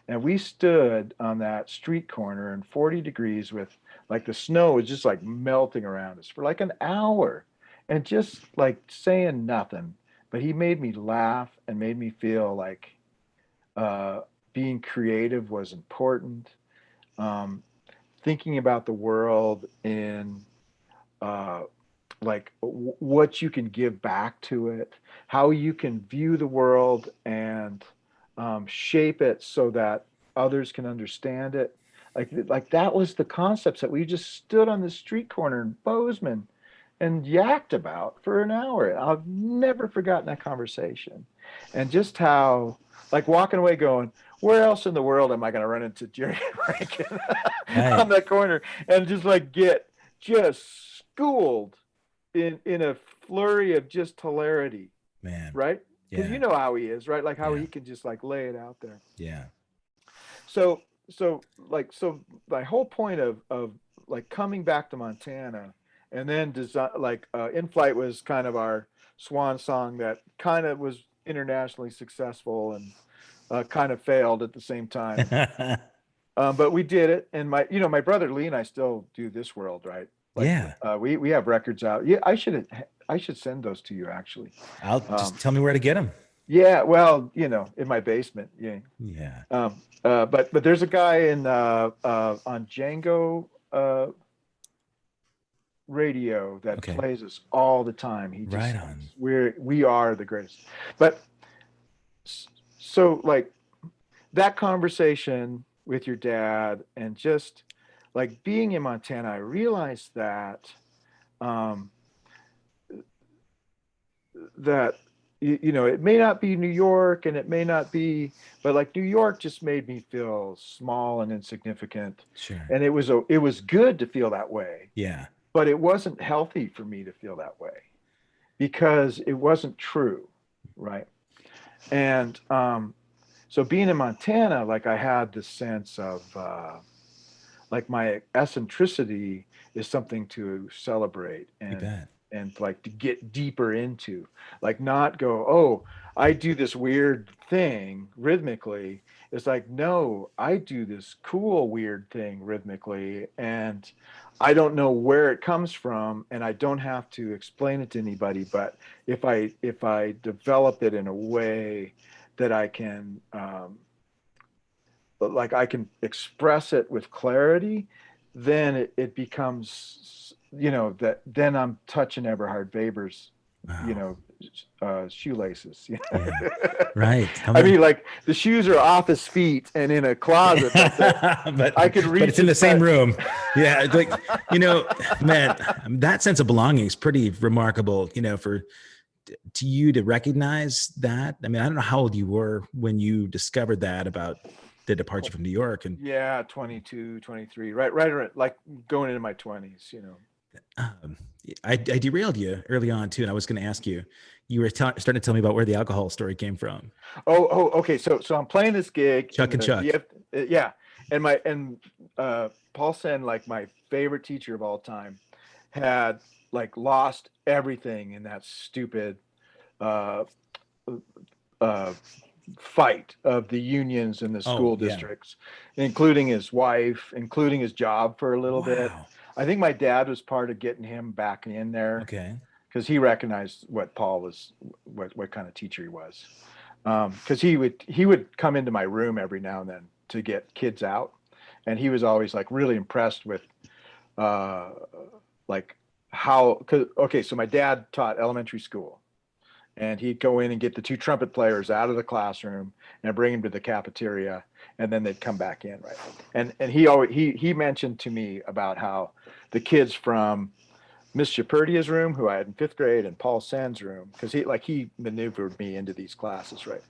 And we stood on that street corner in 40 degrees with like the snow was just like melting around us for like an hour and just like saying nothing. But he made me laugh and made me feel like being creative was important. Thinking about the world in like what you can give back to it, how you can view the world and shape it so that others can understand it. Like that was the concepts that we just stood on the street corner in Bozeman and yacked about for an hour. I've never forgotten that conversation. And just how, like walking away going, where else in the world am I going to run into Jerry Rankin on that corner and just like get just schooled in a flurry of just hilarity, man, right? Because you know how he is, right? Like how he can just like lay it out there. Yeah. So my whole point of like coming back to Montana and then design, like In Flight was kind of our swan song that kind of was internationally successful and kind of failed at the same time. But we did it. And my brother Lee and I still do This World, right? Like, we have records out. Yeah, I should send those to you actually. I'll just tell me where to get them. Yeah, well, in my basement. Yeah. Yeah. But there's a guy on Django radio that plays us all the time. He just we are the greatest. But so like that conversation with your dad, and just like being in Montana, I realized that um, that you know, it may not be New York, and it may not be, but like New York just made me feel small and insignificant, Sure. and it was good to feel that way, Yeah. but it wasn't healthy for me to feel that way because it wasn't true, right? And so being in Montana, like I had this sense of like my eccentricity is something to celebrate, You bet. and like to get deeper into, like not go, oh, I do this weird thing rhythmically. It's like, no, I do this cool weird thing rhythmically, and I don't know where it comes from, and I don't have to explain it to anybody. But if I develop it in a way that I can like I can express it with clarity, then it becomes, you know, that then I'm touching Eberhard Weber's, you Wow. know, shoelaces. Yeah. Right. I mean, like the shoes are off his feet and in a closet, but I could reach it's in the his same touch. room. Yeah, it's like, you know, man, that sense of belonging is pretty remarkable, you know, for to you to recognize that. I mean, I don't know how old you were when you discovered that about the departure from New York. And Yeah, 22, 23, right around, like going into my 20s, you know. um, I derailed you early on too, and I was going to ask you. You were starting to tell me about where the alcohol story came from. Okay. So I'm playing this gig Chuck in and the Chuck. yeah, and Paul Sen, like my favorite teacher of all time, had like lost everything in that stupid uh, uh, fight of the unions and the Oh school yeah. districts, including his wife, including his job for a little bit. Wow. I think my dad was part of getting him back in there Okay. because he recognized what Paul was, what kind of teacher he was. Because he would come into my room every now and then to get kids out, and he was always like really impressed with uh, like how. Cause, okay, so my dad taught elementary school, and he'd go in and get the two trumpet players out of the classroom and bring them to the cafeteria, and then they'd come back in, right? And he always he mentioned to me about how the kids from Miss Chaperdia's room, who I had in fifth grade, and Paul Sand's room, because he maneuvered me into these classes, right?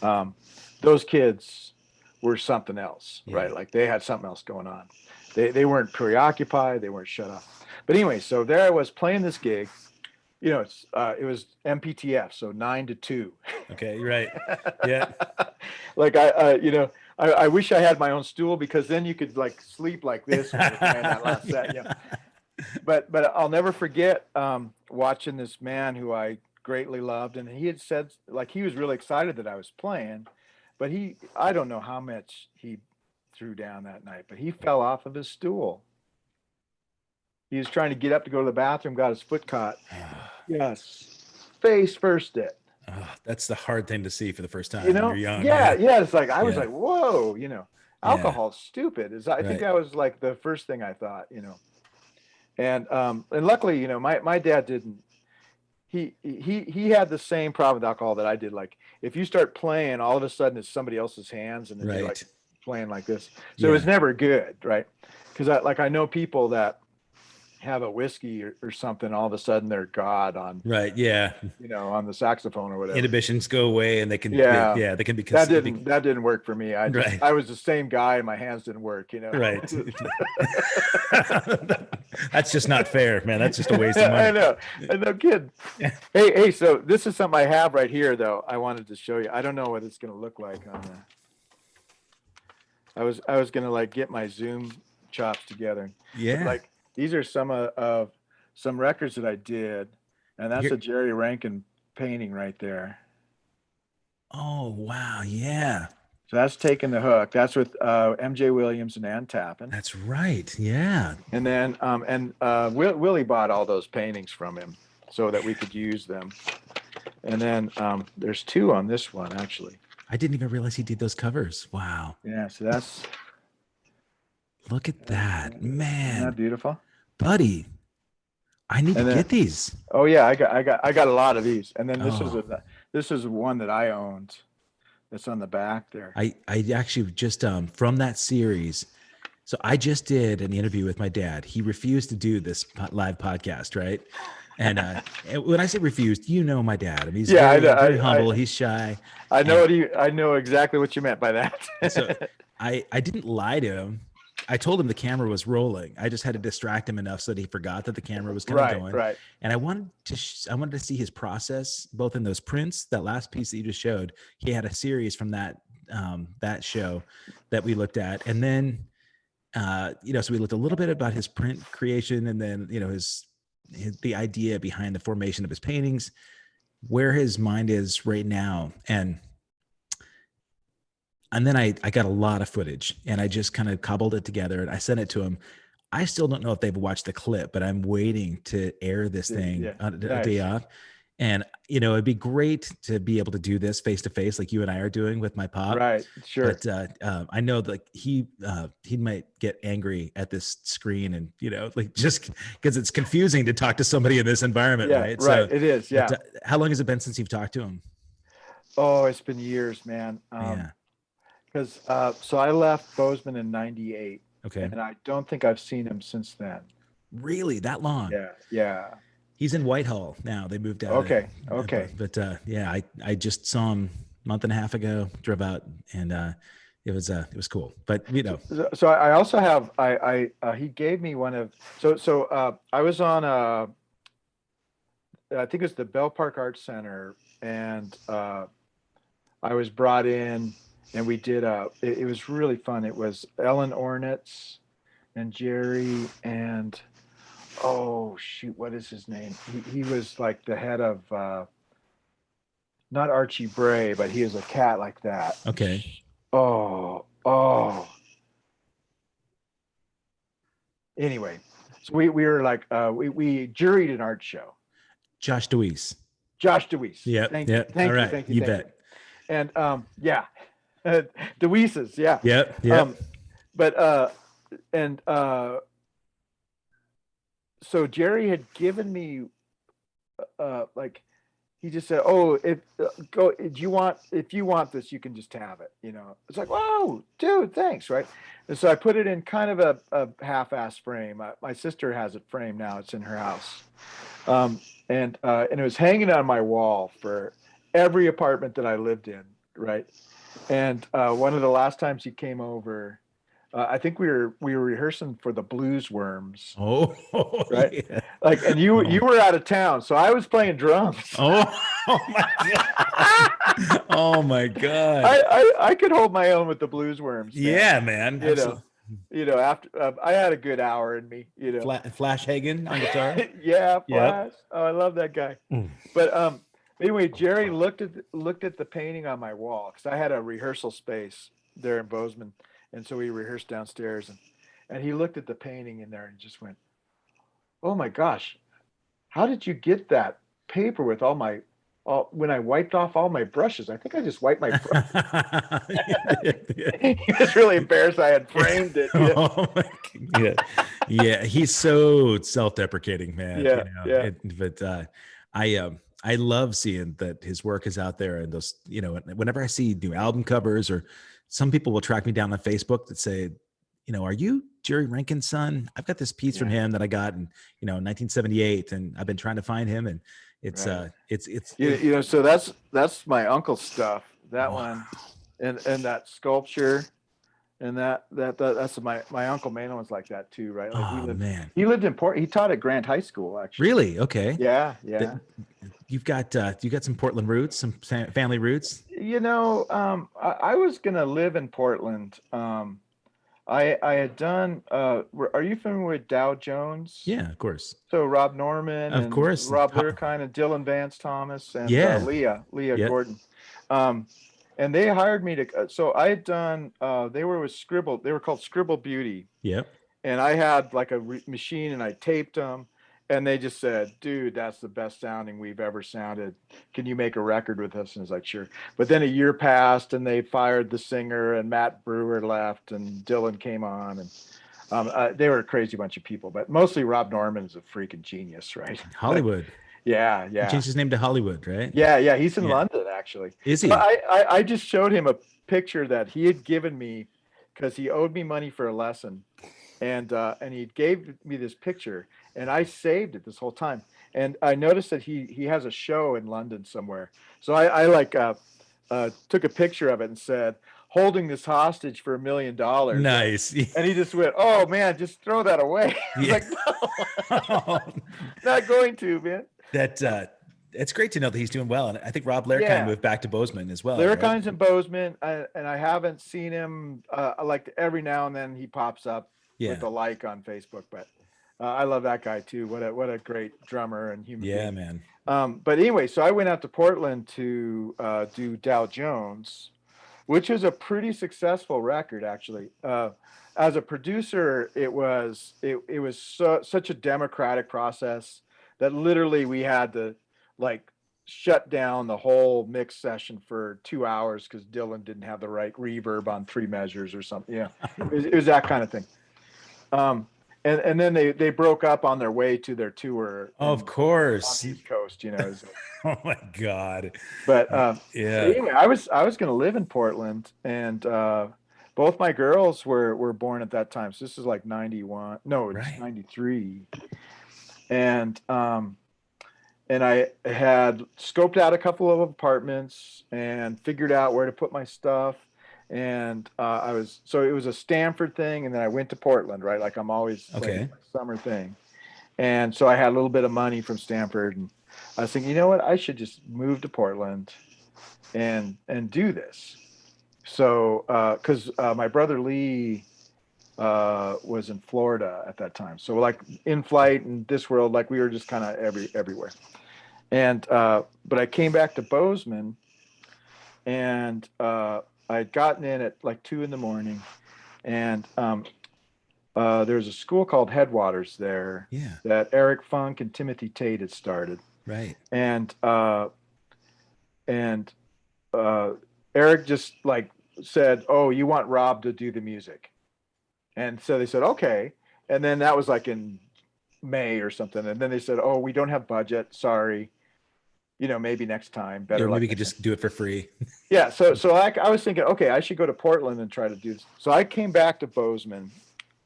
Um, those kids were something else, Yeah. right? Like they had something else going on. They weren't preoccupied, they weren't shut up. But anyway, so there I was playing this gig. You know, it was MPTF, so 9 to 2. Okay. You're right. Yeah. Like you know, I wish I had my own stool because then you could like sleep like this when you're playing that last set. Yeah. But I'll never forget watching this man who I greatly loved, and he had said like he was really excited that I was playing, but I don't know how much he threw down that night, but he fell off of his stool. He was trying to get up to go to the bathroom, got his foot caught. Yes, face first it. That's the hard thing to see for the first time You when you're know, young. yeah, Yeah. yeah. It's like I was Yeah. like, whoa, you know, Yeah. alcohol's stupid. I think Right. that was like the first thing I thought, you know. And luckily, you know, my dad didn't. He had the same problem with alcohol that I did. Like if you start playing, all of a sudden it's somebody else's hands, and then you're like Right. playing like this. So it Yeah. was never good, right? Because I know people that have a whiskey or something, all of a sudden they're God on, Right. Yeah. you know, on the saxophone or whatever. Inhibitions go away and Yeah, yeah, they can be, that didn't work for me. right. I was the same guy, and my hands didn't work, you know. Right. That's just not fair, man. That's just a waste of I money. know, no kid. Hey, so this is something I have right here, though. I wanted to show you. I don't know what it's going to look like on the. I was going to like get my Zoom chops together. Yeah. But, like these are some of some records that I did, and that's Here- a Jerry Rankin painting right there. Oh, wow. Yeah. So that's Taking the Hook. That's with M.J. Williams and Ann Tappan. That's right. Yeah. And then Willie bought all those paintings from him so that we could use them. And then there's two on this one, actually. I didn't even realize he did those covers. Wow. Yeah, so that's. Look at that, Isn't man. that beautiful? Buddy, I need to And then- get these. Oh yeah, I got a lot of these. And then Oh. this is one that I owned that's on the back there. I actually just from that series. So I just did an interview with my dad. He refused to do this live podcast, right? And when I say refused, you know my dad. I mean, he's very humble. He's shy. I know exactly what you meant by that. So I didn't lie to him. I told him the camera was rolling. I just had to distract him enough so that he forgot that the camera was kind of going. Right. And I wanted to see his process, both in those prints. That last piece that you just showed, he had a series from that show that we looked at, and then so we looked a little bit about his print creation, and then his the idea behind the formation of his paintings, where his mind is right now, and then I got a lot of footage, and I just kind of cobbled it together, and I sent it to him. I still don't know if they've watched the clip, but I'm waiting to air this thing on a day off. And, it'd be great to be able to do this face to face, like you and I are doing with my pop. Right. Sure. But I know that he might get angry at this screen, and, just because it's confusing to talk to somebody in this environment. Yeah, right. So, it is. Yeah. But, how long has it been since you've talked to him? Oh, it's been years, man. Because so I left Bozeman in '98. Okay. And I don't think I've seen him since then. Really? That long? Yeah. He's in Whitehall now. They moved out. Okay. But I just saw him a month and a half ago, drove out, and it was cool. But So I also have he gave me one of I was on I think it was the Bell Park Arts Center, and I was brought in, and we did it was really fun. It was Ellen Ornitz and Jerry and oh shoot, what is his name? He was like the head of not Archie Bray, but he is a cat like that. Okay. Oh. Anyway, so we were like we juried an art show. Josh DeWeese. Yeah. Thank you. You bet. And DeWeese's, yeah. Yep. So Jerry had given me he just said, "Oh, if you want this, you can just have it." It's like, "Whoa, dude, thanks!" Right? And so I put it in kind of a half-ass frame. My sister has it framed now; it's in her house, and it was hanging on my wall for every apartment that I lived in, right? And one of the last times he came over, I think we were rehearsing for the Blues Worms. Oh, right. Yeah. And you were out of town, so I was playing drums. Oh my god! Oh my god! I could hold my own with the Blues Worms. Man. Yeah, man. After I had a good hour in me. Flash Hagen on guitar. Yeah, Flash. Yep. Oh, I love that guy. But anyway, Jerry looked at the painting on my wall, because I had a rehearsal space there in Bozeman. And so we rehearsed downstairs, and he looked at the painting in there and just went, "Oh my gosh, how did you get that paper with when I wiped off all my brushes? I think I just wiped my brushes." He was really embarrassed I had framed it. Oh my God. Yeah. He's so self-deprecating, man. But I love seeing that his work is out there, and those, whenever I see new album covers, or some people will track me down on Facebook that say, "Are you Jerry Rankin's son? I've got this piece from him that I got in, 1978, and I've been trying to find him." And it's, right. it's so that's my uncle's stuff. That one, and that sculpture, and that's my uncle Malin's like that too, right? Man, he lived in He taught at Grant High School, actually. Really? Okay. Yeah. You've got some Portland roots, some family roots. I was gonna live in Portland. I had done. Are you familiar with Dow Jones? Yeah, of course. So Rob Norman, of course, Rob Lurkine, and Dylan Vance Thomas, and Leah Gordon. And they hired me to. So I had done. They were with Scribble. They were called Scribble Beauty. Yep. And I had like a machine, and I taped them. And they just said, "Dude, that's the best sounding we've ever sounded. Can you make a record with us?" And I was like, "Sure." But then a year passed, and they fired the singer, and Matt Brewer left, and Dylan came on, and they were a crazy bunch of people. But mostly Rob Norman's a freaking genius, right? Hollywood. Yeah. He changed his name to Hollywood, right? Yeah. He's in London, actually. Is So he? I just showed him a picture that he had given me because he owed me money for a lesson, and he gave me this picture, and I saved it this whole time. And I noticed that he has a show in London somewhere. So I like took a picture of it and said, "Holding this hostage for $1 million." Nice. And he just went, "Oh man, just throw that away." I was Yeah. like, "No, not going to, man." It's great to know that he's doing well. And I think Rob Lairkind Yeah. moved back to Bozeman as well, right? Lyricines in Bozeman, and I haven't seen him. Like every now and then he pops up with Yeah. a like on Facebook, but I love that guy too. What a great drummer and human Yeah, being. man. But anyway, so I went out to Portland to do Dow Jones, which was a pretty successful record actually. As a producer, it was such a democratic process that literally we had to like shut down the whole mix session for 2 hours because Dylan didn't have the right reverb on 3 measures or something. Yeah, it was that kind of thing. Um, and then they broke up on their way to their tour Of on course. the East Coast, you know. Oh my God. But Yeah. anyway, I was going to live in Portland, and both my girls were born at that time. So this is like 91. No, it's Right. 93. And I had scoped out a couple of apartments and figured out where to put my stuff. And so it was a Stanford thing, and then I went to Portland, right? Like I'm always like Okay. summer thing. And so I had a little bit of money from Stanford, and I was thinking, you know what, I should just move to Portland and do this. So because my brother Lee was in Florida at that time, so like in flight and this world, like we were just kind of everywhere. And but I came back to Bozeman, and I'd gotten in at like 2 a.m, and there's a school called Headwaters there Yeah. that Eric Funk and Timothy Tate had started. Right. And and Eric just like said, "Oh, you want Rob to do the music?" And so they said, "Okay." And then that was like in May or something. And then they said, "Oh, we don't have budget. Sorry. Maybe next time. Better Or luck maybe you could next just do it for free. Yeah, so I was thinking, okay, I should go to Portland and try to do this. So I came back to Bozeman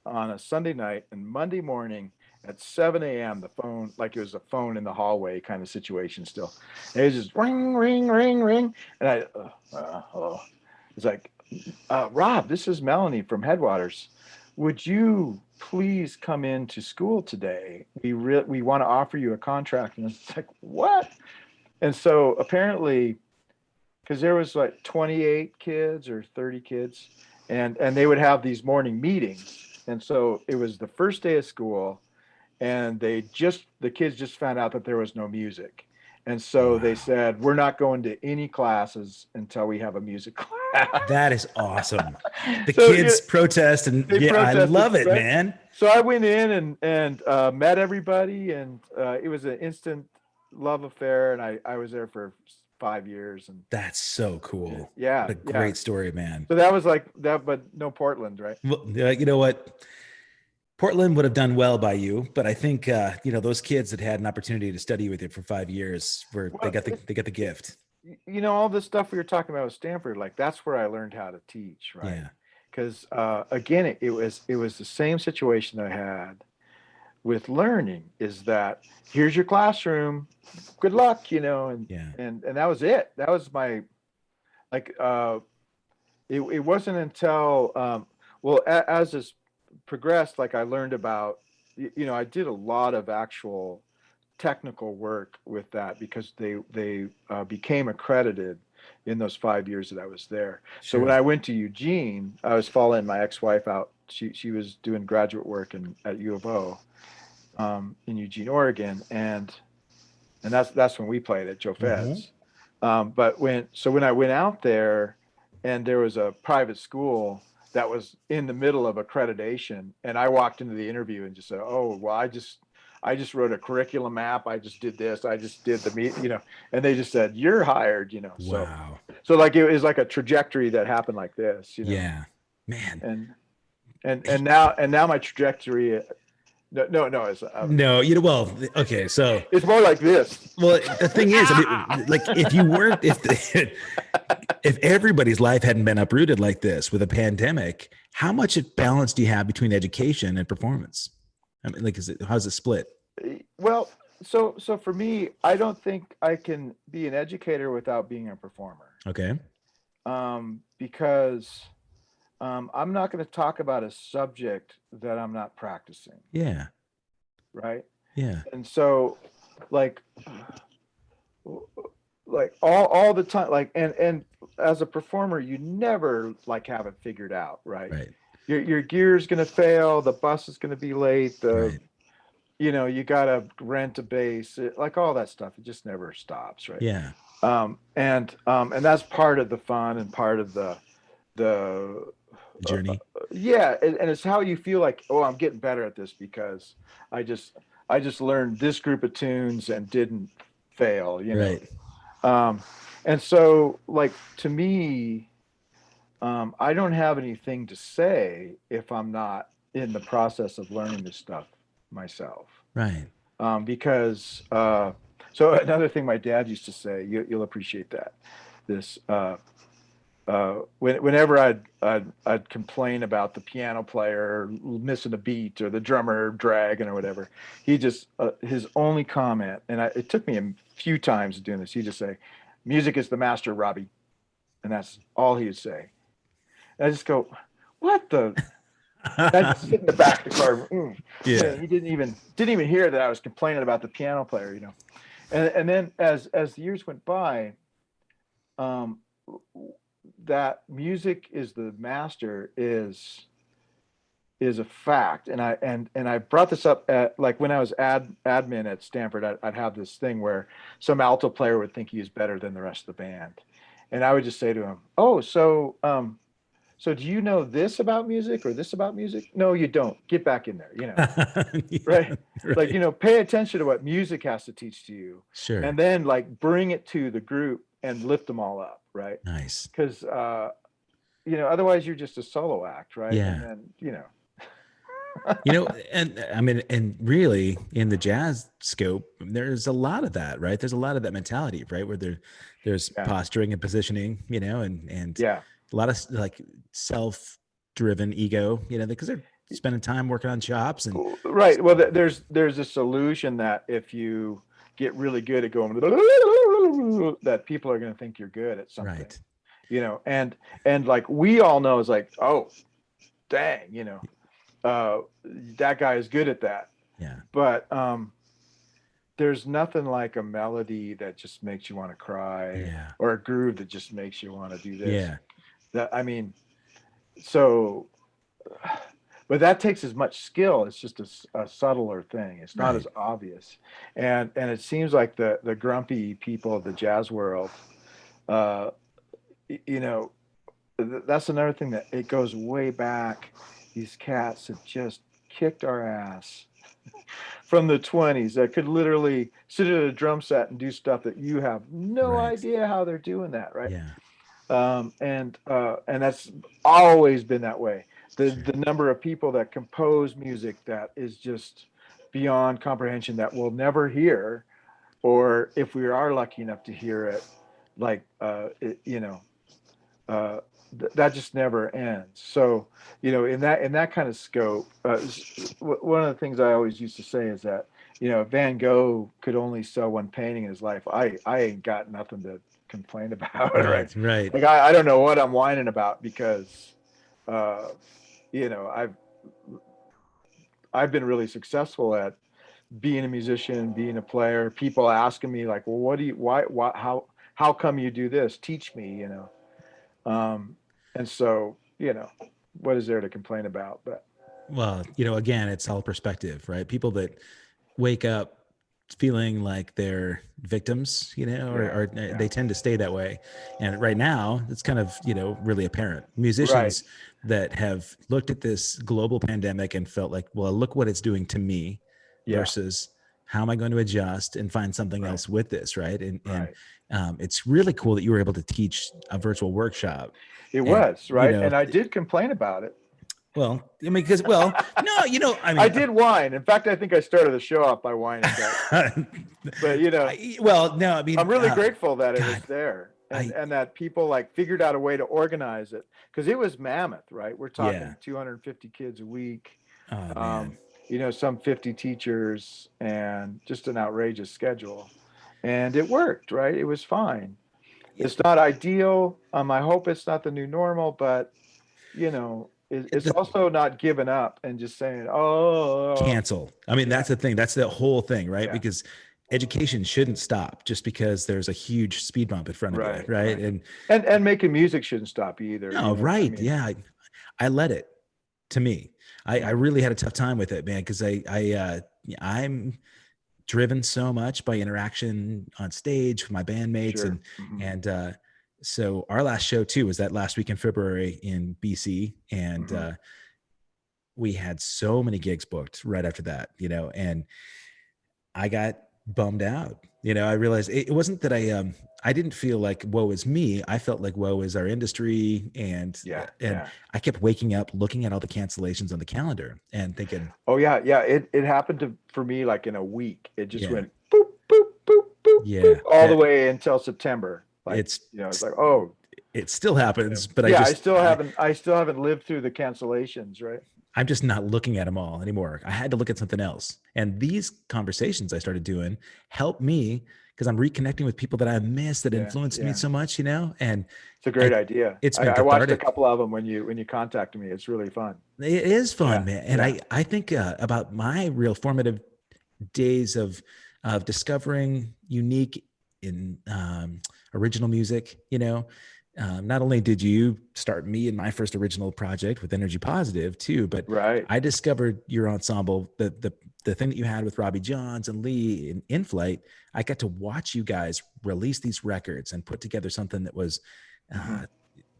on a Sunday night, and Monday morning at 7 a.m., the phone, like it was a phone in the hallway kind of situation still. And it was just ring, ring, ring, ring. And hello. It's like, Rob, this is Melanie from Headwaters. Would you please come into school today? We want to offer you a contract. And it's like, what? And so apparently, because there was like 28 kids or 30 kids, and they would have these morning meetings. And so it was the first day of school, and the kids just found out that there was no music. And so they said, we're not going to any classes until we have a music class. That is awesome. The So, kids protest, and they I protested, love it, right? man. So I went in and met everybody, and it was an instant love affair. And I was there for 5 years. And That's so cool. yeah, What a great story, man. So that was like that, but no Portland, right? Well, you know what? Portland would have done well by you, but I think those kids that had an opportunity to study with you for 5 years they got the gift. All this stuff we were talking about with Stanford, like that's where I learned how to teach, right? Yeah. Because again, it was the same situation I had with learning, is that here's your classroom, good luck, and Yeah. and that was it. That was my like it wasn't until as this progressed, like I learned about, I did a lot of actual technical work with that because they became accredited in those 5 years that I was there. So when I went to Eugene, I was following my ex-wife out. She was doing graduate work at U of O in Eugene, Oregon, and that's when we played at Joe Fed's. But when I went out there, and there was a private school that was in the middle of accreditation, and I walked into the interview and just said, "Oh, well, I just wrote a curriculum map. I just did this. I just did the meet, and they just said, you're hired, Wow. So like it was like a trajectory that happened like this, Yeah, man. and now my trajectory No. No, well, okay. So, It's more like this. well, the thing is, I mean, like if you weren't, if everybody's life hadn't been uprooted like this with a pandemic, how much balance do you have between education and performance? I mean, like, how's it split? Well, so for me, I don't think I can be an educator without being a performer. Okay. Because I'm not going to talk about a subject that I'm not practicing. Yeah. Right. Yeah. And so, like all the time, like, and as a performer, you never like have it figured out, right? Right. Your gear's going to fail, the bus is going to be late, Right. you got to rent a bass, like all that stuff. It just never stops, right? Yeah. And that's part of the fun and part of the journey. Yeah, and it's how you feel like, oh, I'm getting better at this because I just learned this group of tunes and didn't fail, Right. And so, like, to me, I don't have anything to say if I'm not in the process of learning this stuff myself. Right. Because so another thing my dad used to say, you'll appreciate that. This whenever I'd complain about the piano player missing a beat or the drummer dragging or whatever, he just his only comment, and it took me a few times doing this, he'd just say, "Music is the master, Robbie," and that's all he would say. And I just go, "What the?" I just sit in the back of the car. Yeah. And he didn't even hear that I was complaining about the piano player, And then as the years went by, that music is the master is a fact. And I brought this up at, like, when I was admin at Stanford, I'd have this thing where some alto player would think he was better than the rest of the band. And I would just say to him, "Oh, so do you know this about music or this about music? No, you don't. Get back in there, Yeah, right? right. Like, pay attention to what music has to teach to you. Sure. And then, like, bring it to the group and lift them all up, right? Nice. Because, otherwise you're just a solo act, right? Yeah. And then, And I mean, and really in the jazz scope, there's a lot of that, right? There's a lot of that mentality, right? Where there's posturing and positioning, and yeah. a lot of like self-driven ego, because they're spending time working on chops and right. Well, there's a solution that if you get really good at going, that people are going to think you're good at something, right? And like we all know is like, oh, dang, that guy is good at that. Yeah. But there's nothing like a melody that just makes you want to cry, yeah, or a groove that just makes you want to do this. Yeah. But that takes as much skill. It's just a subtler thing. It's not as obvious. And it seems like the grumpy people of the jazz world, that's another thing that it goes way back. These cats have just kicked our ass from the 20s that could literally sit at a drum set and do stuff that you have no idea how they're doing that, right? Yeah. And that's always been that way. The number of people that compose music that is just beyond comprehension that we'll never hear, or if we are lucky enough to hear it, like that just never ends. So in that kind of scope, one of the things I always used to say is that Van Gogh could only sell one painting in his life. I ain't got nothing to complain about. Right. Like I don't know what I'm whining about because I've been really successful at being a musician, being a player. People asking me like, well, how come you do this? Teach me, and so, what is there to complain about? But well, again, it's all perspective, right? People that wake up feeling like they're victims, or they tend to stay that way. And right now it's kind of, really apparent. Musicians that have looked at this global pandemic and felt like, well, look what it's doing to me versus how am I going to adjust and find something else with this. Right. And it's really cool that you were able to teach a virtual workshop. It was right. And I did complain about it. Well, I mean, because, well, no, I I mean, did whine. In fact, I think I started the show off by whining. But well, no, I mean, I'm really grateful that it was God, there, and that people like figured out a way to organize it, because it was mammoth, right? We're yeah. talking 250 kids a week, Oh man. some 50 teachers, and just an outrageous schedule, and it worked, right? It was fine. It's not ideal. I hope it's not the new normal, but it's The also not giving up and just saying, "Oh, cancel. I mean, yeah, that's the thing. That's the whole thing, right? yeah, Because education shouldn't stop just because there's a huge speed bump in front of you, right, right? right." And And making music shouldn't stop either. no, I right. mean, Yeah. I let it to me. I yeah, really had a tough time with it, man, because I'm driven so much by interaction on stage with my bandmates, sure. Hmm. and so our last show too was that last week in February in BC, and Hmm. we had so many gigs booked right after that, and I got bummed out. I realized it wasn't that I didn't feel like woe is me. I felt like woe is our industry, and Yeah, and yeah. I kept waking up looking at all the cancellations on the calendar and thinking, Oh yeah, yeah. It happened for me like in a week. It just yeah, went boop, boop, boop, boop, boop, yeah, all the way until September. Like, it's it's like, oh, it still happens, but yeah. I still haven't lived through the cancellations, right? I'm just not looking at them all anymore. I had to look at something else. And these conversations I started doing helped me because I'm reconnecting with people that I missed that Yeah, influenced me yeah. so much, and It's a I, great idea. it's I, been I watched a cathartic. couple of them when you contacted me. It's really fun. It is fun, Yeah, man. And yeah. I think about my real formative days of discovering unique in original music. Not only did you start me in my first original project with Energy Positive too, but Right. I discovered your ensemble, the thing that you had with Robbie Johns and Lee in Flight. I got to watch you guys release these records and put together something that was Hmm. uh,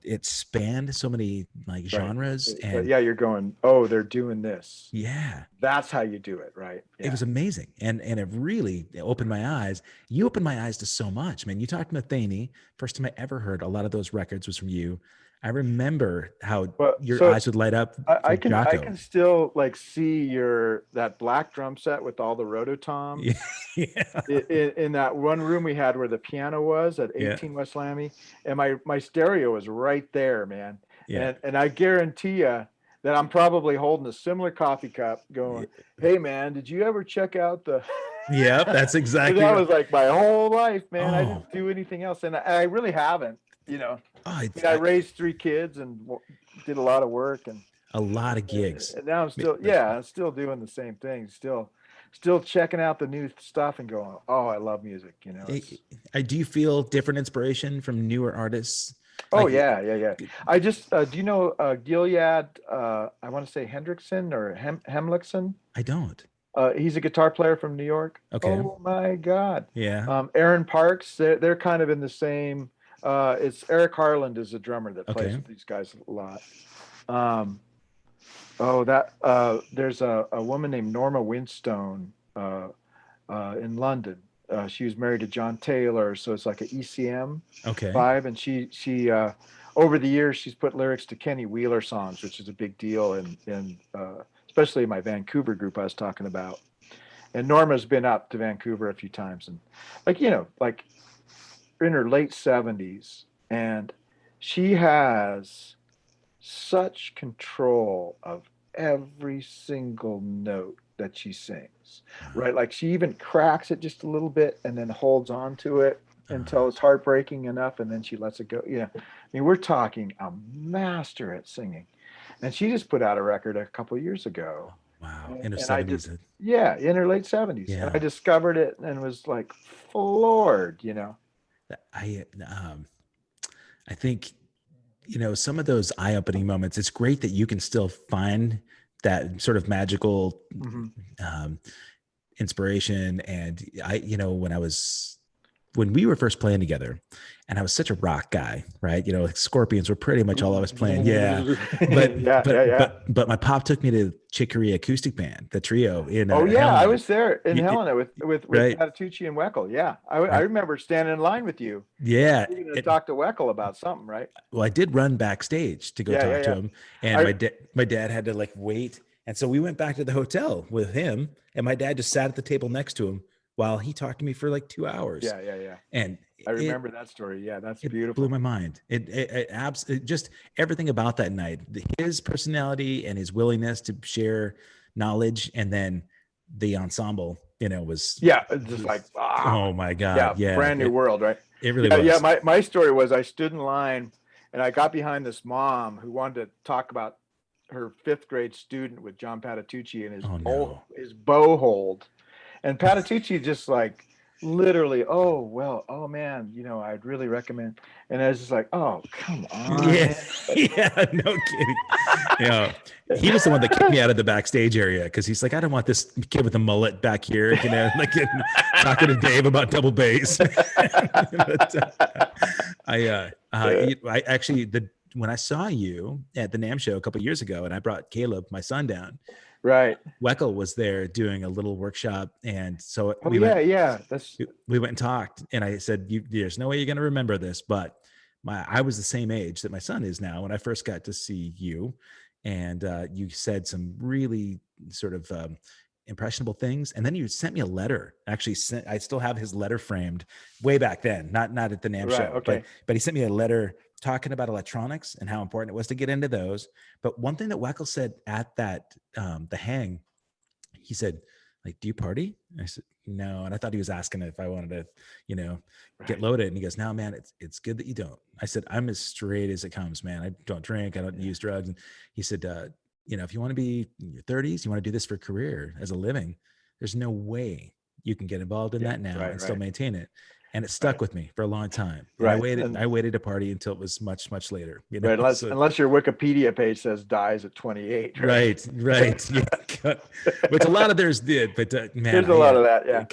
it spanned so many like Right. genres, and Yeah, you're going, oh, they're doing this. yeah, That's how you do it, right? it Yeah. was amazing, and it really opened my eyes. You opened my eyes to so much, man. You talked to Matheny. First time I ever heard a lot of those records was from you. I remember how Well, your so eyes would light up I for can I Jocko. can still like see that black drum set with all the Yeah, rototoms yeah, in that one room we had where the piano was at yeah, 18 West Lammy, and my stereo was right there, man. yeah. And I guarantee you that I'm probably holding a similar coffee cup, going, "Hey, man, did you ever check out the?" Yep, that's Because exactly that right. was like my whole life, man. I Oh, didn't do anything else, and I really haven't. oh, I mean, I raised three kids and did a lot of work, and a lot of gigs. now I'm still, yeah, I'm still doing the same thing. Still checking out the new stuff and going, oh, I love music. It's Do you feel different inspiration from newer artists? oh Like, yeah, yeah, yeah. I just do you know Gilead? I want to say Hendrickson or Hemlickson. I don't. He's a guitar player from New York. Okay. Oh my God. Yeah. Aaron Parks. They're kind of in the same. It's Eric Harland is a drummer that plays Okay. with these guys a lot. Um, there's a woman named Norma Winstone in London. She was married to John Taylor, so it's like an ECM Okay. vibe. And she over the years she's put lyrics to Kenny Wheeler songs, which is a big deal in especially my Vancouver group I was talking about. And Norma's been up to Vancouver a few times, and like in her late 70s, and she has such control of every single note that she sings, right? Like she even cracks it just a little bit and then holds on to it until it's heartbreaking enough, and then she lets it go. Yeah. I mean, we're talking a master at singing. And she just put out a record a couple of years ago. Wow. And, In the and I 70s. just, yeah, in her late 70s. And Yeah. I discovered it and was like floored. I um I think some of those eye-opening moments, it's great that you can still find that sort of magical Hmm. um inspiration. And when I was when we were first playing together, and I was such a rock guy, right? Like Scorpions were pretty much all I was playing. Yeah. But, yeah. but my pop took me to Chicory Acoustic Band, the trio in Oh yeah, I Helena. was there in Y- y- Helena with right. Patitucci and Weckel. Yeah, I Right. remember standing in line with you. Yeah. You were going to talk to Weckel about something, right? Well, I did run backstage to go Yeah, yeah, talk to yeah. him, and I my dad had to like wait, and so we went back to the hotel with him, and my dad just sat at the table next to him while he talked to me for like 2 hours, yeah. and I remember that story. Yeah, that's it blew beautiful. my mind. It just everything about that night, his personality and his willingness to share knowledge, and then the ensemble, was Yeah, it's just like oh my yeah, god, yeah, brand new world, right? it really Yeah. was. My story was I stood in line and I got behind this mom who wanted to talk about her fifth grade student with John Patitucci and Oh no. his bow hold. And Patitucci just like literally, oh well, oh man, I'd really recommend. And I was just like, oh come on, Yeah, man. yeah, no kidding. He was the one that kicked me out of the backstage area because he's like, I don't want this kid with a mullet back here, like talking to Dave about double bass. But, I actually when I saw you at the NAMM show a couple of years ago, and I brought Caleb, my son, down. Right. Weckel was there doing a little workshop, and so Oh yeah. we went and talked, and I said, there's no way you're going to remember this, but I was the same age that my son is now when I first got to see you, and you said some really sort of impressionable things, and then you sent me a letter. Actually, I still have his letter framed way back then, not at the NAMM Right. show, Okay. but he sent me a letter talking about electronics and how important it was to get into those. But one thing that Weckel said at that the hang, he said, like, do you party? And I said, no. And I thought he was asking if I wanted to, get loaded. And he goes, no, man, it's good that you don't. I said, I'm as straight as it comes, man. I don't drink. I don't use drugs. And he said, if you want to be in your 30s, you want to do this for a career as a living, there's no way you can get involved in that now and still maintain it. And it stuck with me for a long time. And I waited to party until it was much, much later. Right. Unless your Wikipedia page says dies at 28. Right. Yeah. Which a lot of theirs did, but man, there's a lot of that. Yeah.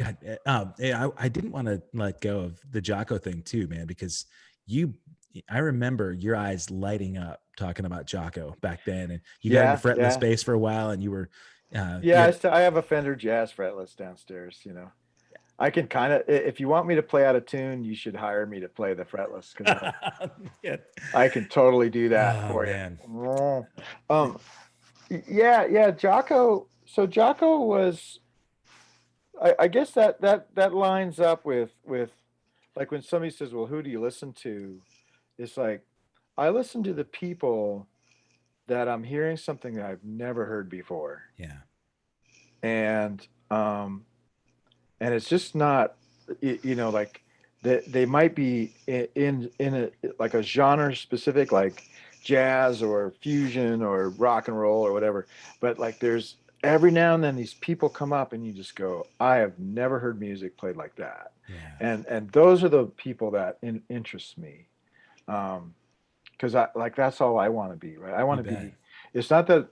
God, I didn't want to let go of the Jocko thing too, man, because I remember your eyes lighting up talking about Jocko back then, and you got into fretless bass for a while, and you were, I have a Fender Jazz fretless downstairs. I can kind of, if you want me to play out of tune, you should hire me to play the fretless because I can totally do that for you. Yeah, Jocko. So Jocko was, I guess that lines up with like when somebody says, well, who do you listen to? It's like, I listen to the people that I'm hearing something that I've never heard before. Yeah. And it's just not, like they might be in a like a genre specific, like jazz or fusion or rock and roll or whatever. But like there's every now and then these people come up and you just go, I have never heard music played like that. Yeah. And those are the people that interest me. Because that's all I want to be, right? I want to be. It's not that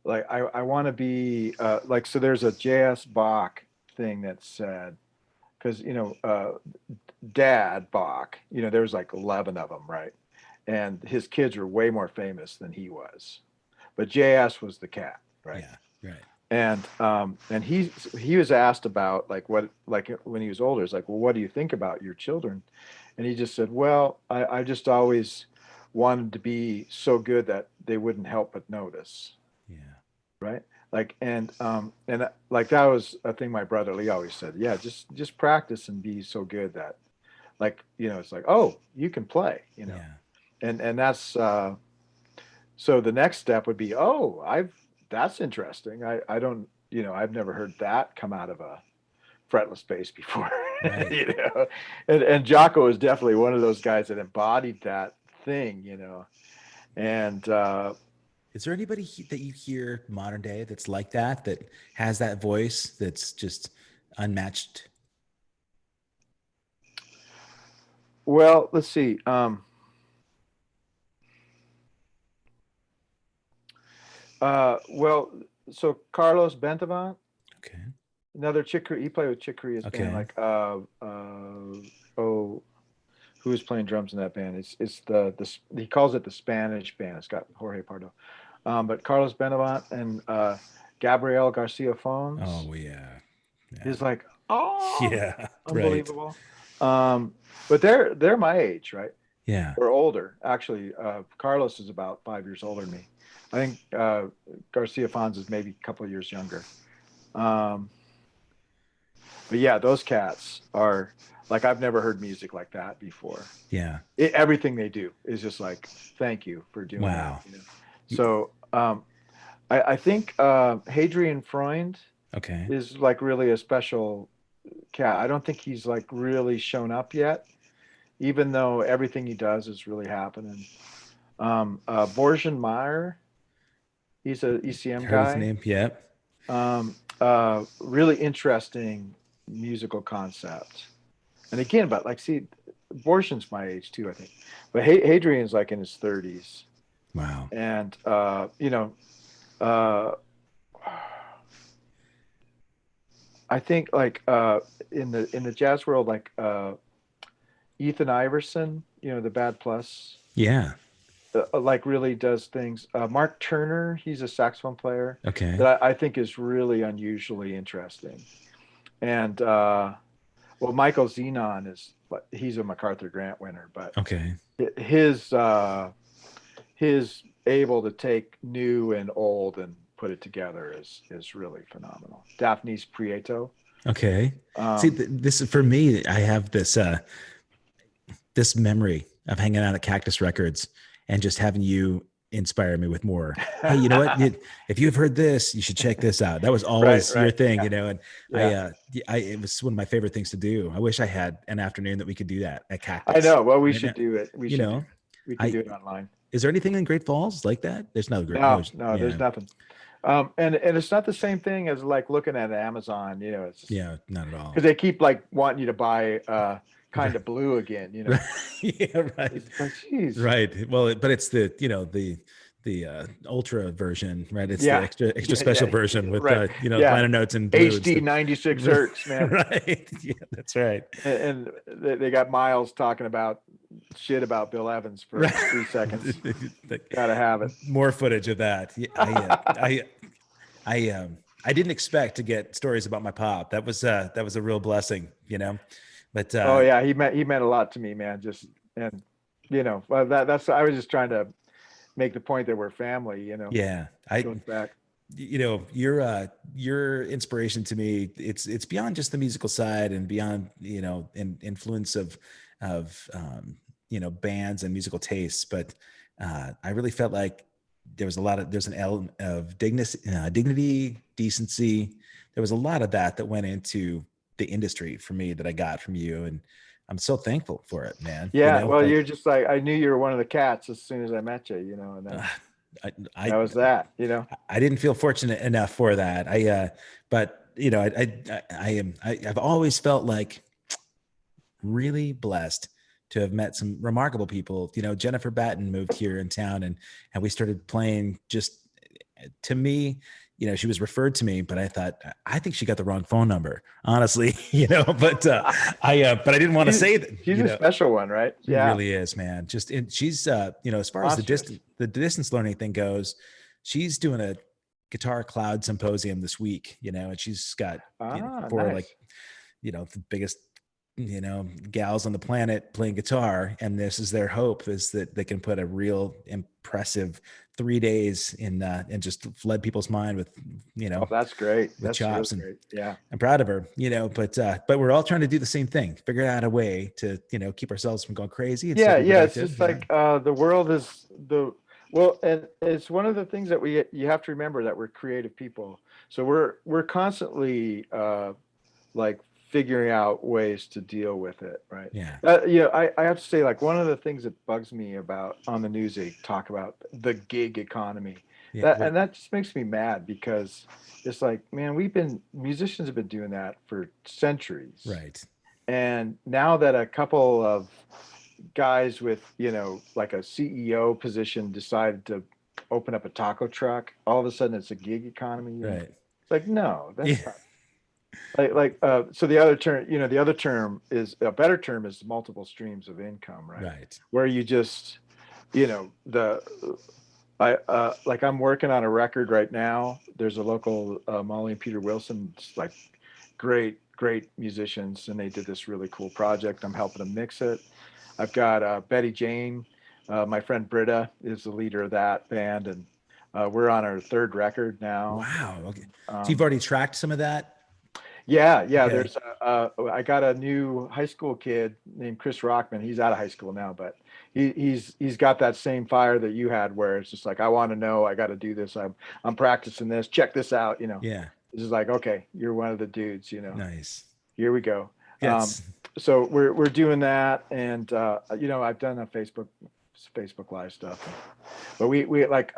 like I want to be like, so there's a J.S. Bach thing that said, because Dad Bach, there's like 11 of them, right? And his kids were way more famous than he was, but J.S. was the cat, right? Yeah, right. And he was asked about like what, like when he was older, it's like, well, what do you think about your children? And he just said, well, I just always wanted to be so good that they wouldn't help but notice. Yeah. Right. Like, and like that was a thing my brother Lee always said. Yeah, just practice and be so good that, like, it's like, oh, you can play, Yeah. and that's so the next step would be, oh, that's interesting. I don't, I've never heard that come out of a fretless bass before. Right. And Jocko is definitely one of those guys that embodied that thing, and is there anybody that you hear modern day that's like that has that voice that's just unmatched? Well, let's see. Well, so Carlos Bentavant. Okay. another Chick Corea. He played with Chick Corea's band, Okay. like oh, who was playing drums in that band? It's the he calls it the Spanish band. It's got Jorge Pardo, but Carlos Benavent and Gabriel Garcia Fons Oh yeah. Yeah. is like, oh, Yeah. Right. unbelievable. But they're my age, right? Yeah. Or older. Actually, Carlos is about 5 years older than me. I think Garcia Fons is maybe a couple of years younger. Um, but yeah, those cats are like, I've never heard music like that before. Yeah. Everything they do is just like, thank you for doing Wow. that. You know? So I think Hadrian Freund Okay. is like really a special cat. I don't think he's like really shown up yet, even though everything he does is really happening. Borgen Meyer, he's a ECM Heard his guy. name? Yep. Really interesting musical concept. And again, but like, see, Borgen's my age too, I think. But Hadrian's like in his 30s. Wow. And, uh, I think like in the jazz world, like Ethan Iverson, the Bad Plus, Yeah. like really does things. Mark Turner, he's a saxophone player Okay. that I think is really unusually interesting. And well, Michael Zenon he's a MacArthur Grant winner, but Okay. his able to take new and old and put it together is really phenomenal. Daphne's Prieto. Okay. See, Um, this is for me. I have this memory of hanging out at Cactus Records and just having you inspire me with more. Hey, you know what? If you've heard this, you should check this out. That was always your right. thing, Yeah. and Yeah. it was one of my favorite things to do. I wish I had an afternoon that we could do that at I Cactus. know. Well, we Right should now, do it. We you should do know, it. We can I do it online. is there anything in Great Falls like that? There's no great, no, No, yeah, there's nothing. And it's not the same thing as like looking at Amazon, it's just yeah, not at all. because they keep like wanting you to buy kind of blue again. Right. Yeah, right. It's like, geez. Right. Well, but it's the ultra version, right? It's the Yeah. extra Yeah, special yeah. version with Right. liner Yeah. notes in blue and HD stuff. 96 hertz, man. Right. Yeah, that's right. And they got Miles talking about shit about Bill Evans for Right. 3 seconds. Like, Gotta have it. more footage of that. Yeah, I didn't expect to get stories about my pop. That was a real blessing. But Oh yeah, he meant a lot to me, man. Just and well, that's I was just trying to make the point that we're family. yeah, Goes back. your inspiration to me, it's beyond just the musical side and beyond influence of bands and musical tastes, but I really felt like there's an element of dignity, decency. There was a lot of that went into the industry for me that I got from you, and I'm so thankful for it, man. Yeah, well, Like you're just like, I knew you were one of the cats as soon as I met you, and then I that was that. I didn't feel fortunate enough for that. But I've always felt like really blessed to have met some remarkable people. Jennifer Batten moved here in town, and we started playing. Just to me, she was referred to me, but I think she got the wrong phone number, honestly. But I didn't want to say that. She's a special one, right? She really is, man. She's as far as the distance learning thing goes, she's doing a guitar cloud symposium this week, and she's got four nice. like the biggest gals on the planet playing guitar, and this is their hope, is that they can put a real impressive 3 days in and just flood people's mind with Oh, that's great. That's chops. really great. Yeah, I'm proud of her, but we're all trying to do the same thing, figure out a way to keep ourselves from going crazy. Yeah, it's just like the world is and it's one of the things that you have to remember, that we're creative people, so we're constantly like figuring out ways to deal with it, right? Yeah. I have to say, like, one of the things that bugs me about on the news, they talk about the gig economy. Yeah, And that just makes me mad, because it's like, man, musicians have been doing that for centuries. right. And now that a couple of guys with, like a CEO position decided to open up a taco truck, all of a sudden it's a gig economy. Right. It's like, no, that's not. So the other term, the other term is a better term is multiple streams of income, right? Right. Where you just, the I like I'm working on a record right now. There's a local Molly and Peter Wilson, like great musicians, and they did this really cool project. I'm helping them mix it. I've got Betty Jane, my friend Britta is the leader of that band, and we're on our third record now. Wow. Okay. So you've Um, already tracked some of that? yeah. Okay. I got a new high school kid named Chris Rockman. He's out of high school now, but he's got that same fire that you had, where it's just like, I want to know, I got to do this. I'm practicing this. Check this out. Yeah. It's just like, okay, you're one of the dudes. Nice. Here we go. Yes. So we're doing that, and I've done a Facebook Live stuff, but we like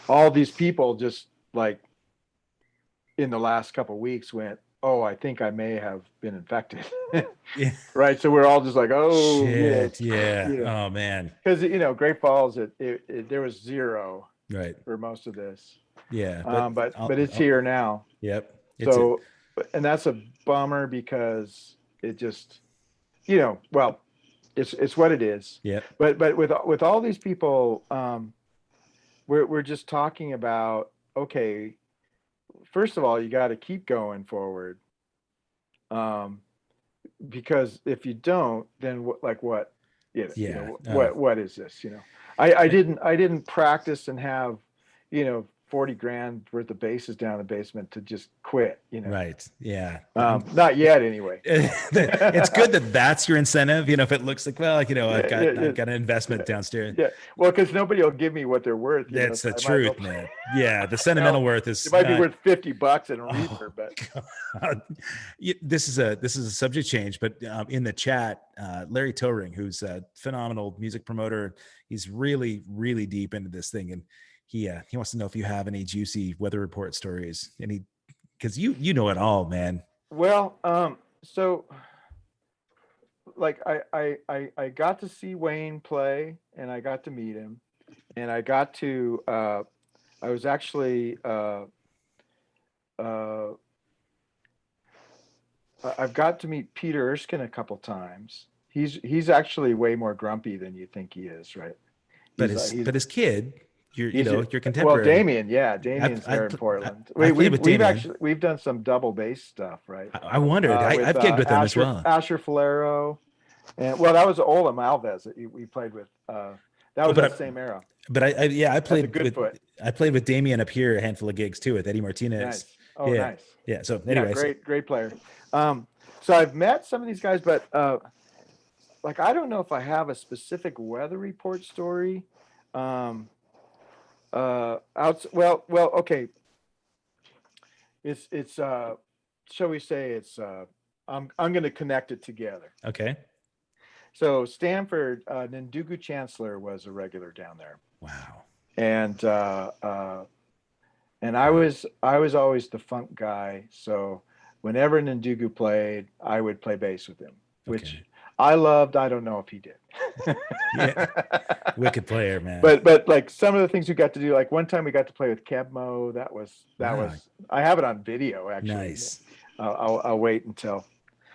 all these people just like in the last couple of weeks went, oh, I think I may have been infected. Yeah. Right. So we're all just like, oh, Shit. Yeah. Oh man. because Great Falls, there was zero Right. for most of this. Yeah. But it's here now. Yep. So, and that's a bummer because it just, well, it's what it is. Yep. But with all these people, we're just talking about, okay, first of all, you got to keep going forward. Because if you don't, then what, what is this? I didn't practice and have, 40 grand worth of basses down in the basement to just quit, Right. Yeah. Not yet anyway. It's good that that's your incentive. If it looks like, well, I've got an investment downstairs. Yeah. Well, because nobody will give me what they're worth. That's the truth, man. Yeah. The sentimental worth is, it might be worth $50 in a reefer, but this is a subject change, but in the chat, Larry Toering, who's a phenomenal music promoter, he's really, really deep into this thing. And he wants to know if you have any juicy weather report stories, because you know it all, man. Well, so like I got to see Wayne play, and I got to meet him, and I got to I was actually I've got to meet Peter Erskine a couple times. He's actually way more grumpy than you think he is, right? But his kid, your contemporary. Well, Damien's there in Portland. We've done some double bass stuff, right? I wondered. I've gigged with them as well. Asher Falero, and that was Ola Malvez that we played with. That was the same era. But I played I played with Damien up here a handful of gigs too with Eddie Martinez. Nice. Oh, yeah. Nice. Yeah. So anyway, great player. So I've met some of these guys, but like I don't know if I have a specific weather report story. Okay. It's shall we say it's I'm going to connect it together. Okay. So Stanford, Ndugu Chancellor was a regular down there. Wow. And I was always the funk guy. So whenever Ndugu played, I would play bass with him, which I loved. I don't know if he did. Yeah. Wicked player, man. But like some of the things we got to do, like one time we got to play with Kebmo. That was I have it on video actually. Nice. I'll wait until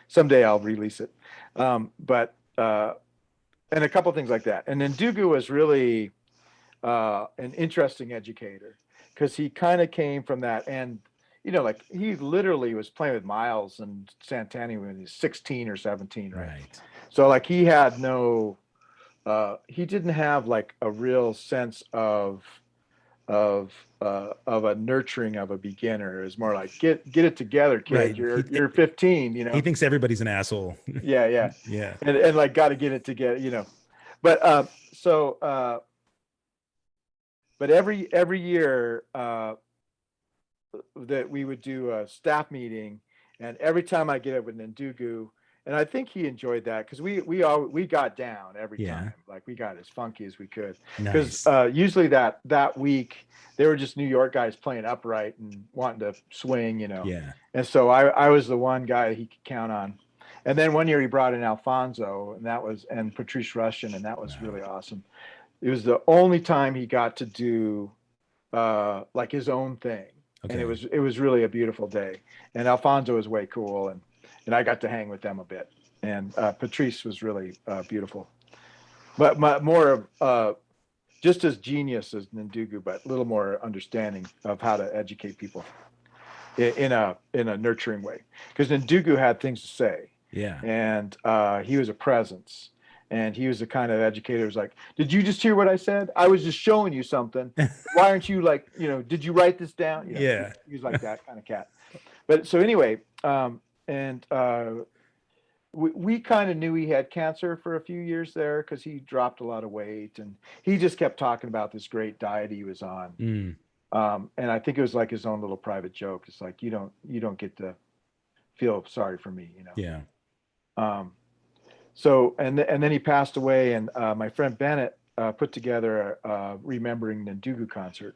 someday I'll release it. And a couple things like that. And then Ndugu was really an interesting educator because he kind of came from that, and like he literally was playing with Miles and Santana when he was 16 or 17, right? So like he had he didn't have like a real sense of a nurturing of a beginner. It was more like get it together, kid. Right. You're 15, He thinks everybody's an asshole. Yeah. And like got to get it together, But but every year that we would do a staff meeting, and every time I get up with Ndugu, and I think he enjoyed that because we got down every time, like we got as funky as we could. Because usually that week they were just New York guys playing upright and wanting to swing, Yeah. And so I was the one guy he could count on. And then one year he brought in Alfonso, and Patrice Rushen, and that was really awesome. It was the only time he got to do like his own thing. And Okay. it was really a beautiful day. And Alfonso was way cool, and I got to hang with them a bit. And Patrice was really beautiful, but more of just as genius as Ndugu, but a little more understanding of how to educate people in a nurturing way. Because Ndugu had things to say, Yeah. and he was a presence. And he was the kind of educator who's like, did you just hear what I said? I was just showing you something. Why aren't you like, did you write this down? Yeah. He was like that kind of cat. But so anyway, and we kind of knew he had cancer for a few years there because he dropped a lot of weight, and he just kept talking about this great diet he was on. Mm. And I think it was like his own little private joke. It's like, you don't get to feel sorry for me, Yeah. So, and then he passed away, and my friend Bennett put together a remembering Ndugu concert,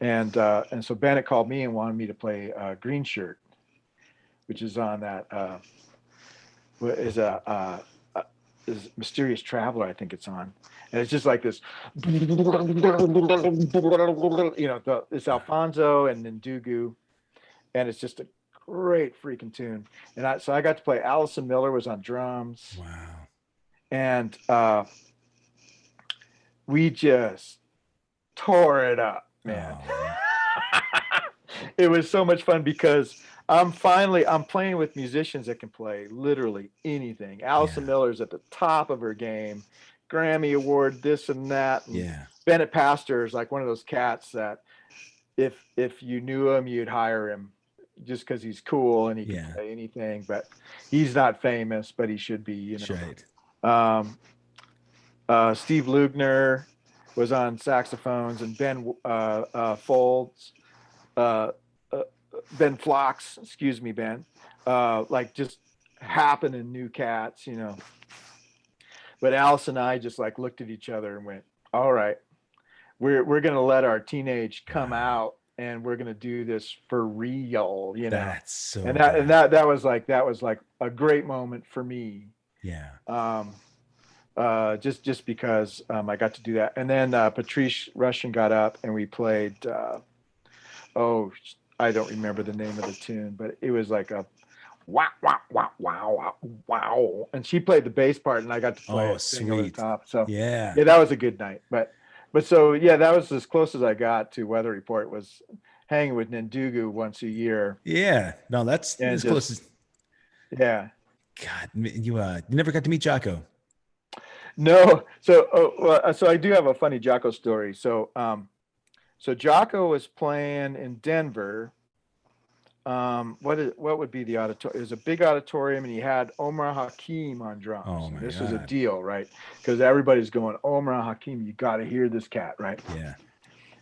and so Bennett called me and wanted me to play Green Shirt, which is on that is Mysterious Traveler, I think it's on, and it's just like this, it's Alfonso and Ndugu, and it's just a great freaking tune. And so I got to play. Allison Miller was on drums. Wow. And we just tore it up, man. Oh. It was so much fun because I'm playing with musicians that can play literally anything. Allison Miller's at the top of her game, Grammy Award, this and that. And Bennett Pastor is like one of those cats that if you knew him, you'd hire him just because he's cool and he can play anything. But he's not famous, but he should be, Right. Steve Lugner was on saxophones, and Ben Folds, Ben Phlox, excuse me, Ben, like just happening new cats, But Alice and I just like looked at each other and went, all right, we're gonna let our teenage come out, and we're gonna do this for real, That's so. And that was like a great moment for me. Yeah. Just because I got to do that. And then Patrice Rushen got up and we played, I don't remember the name of the tune, but it was like a wow, wow, wow, wow, wow. And she played the bass part, and I got to play it sing over the top. So yeah, that was a good night. But so, yeah, that was as close as I got to Weather Report, was hanging with Ndugu once a year. Yeah. No, that's as close as. Yeah. God, you never got to meet Jocko. No. So I do have a funny Jocko story. So Jocko was playing in Denver. What would be the auditorium? It was a big auditorium, and he had Omar Hakim on drums. Oh my This God. was a deal, right? Because everybody's going, Omar Hakim, you got to hear this cat, right? Yeah.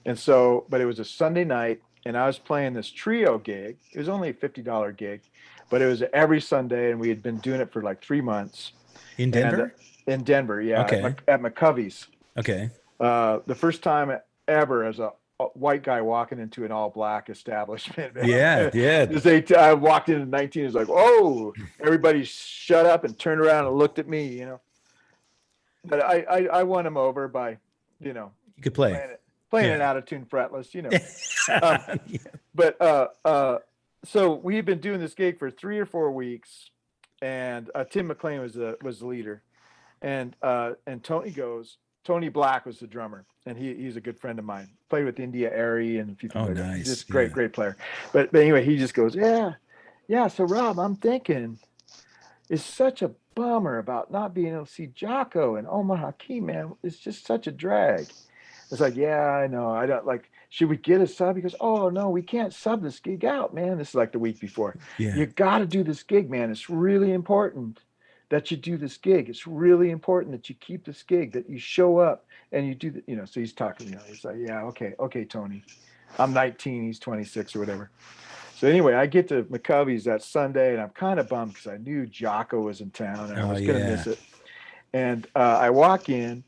And so, but it was a Sunday night, and I was playing this trio gig. It was only a $50 gig, but it was every Sunday, and we had been doing it for like 3 months. In Denver? In Denver, yeah. Okay. At McCovey's. Okay. The first time ever as a white guy walking into an all black establishment. Yeah. I walked in at 19. It was like, oh, everybody shut up and turned around and looked at me, But I won him over by, You could play. Playing an out of tune fretless, But so we had been doing this gig for 3 or 4 weeks, and Tim McLean was the leader, and Tony Black was the drummer, and he's a good friend of mine. Played with India Airy and a few people. Nice. He's just great player. But anyway, he just goes, yeah. So Rob, I'm thinking, it's such a bummer about not being able to see Jocko and Omar Hakim, man. It's just such a drag. It's like, yeah, I know. I don't like. Should we get a sub? He goes, oh no, we can't sub this gig out, man. This is like the week before. Yeah. You got to do this gig, man. It's really important that you do this gig. It's really important that you keep this gig, that you show up and you do the, so he's talking, he's like, yeah, okay, Tony. I'm 19, he's 26 or whatever. So anyway, I get to McCovey's that Sunday, and I'm kind of bummed because I knew Jocko was in town, and I was going to miss it. And I walk in,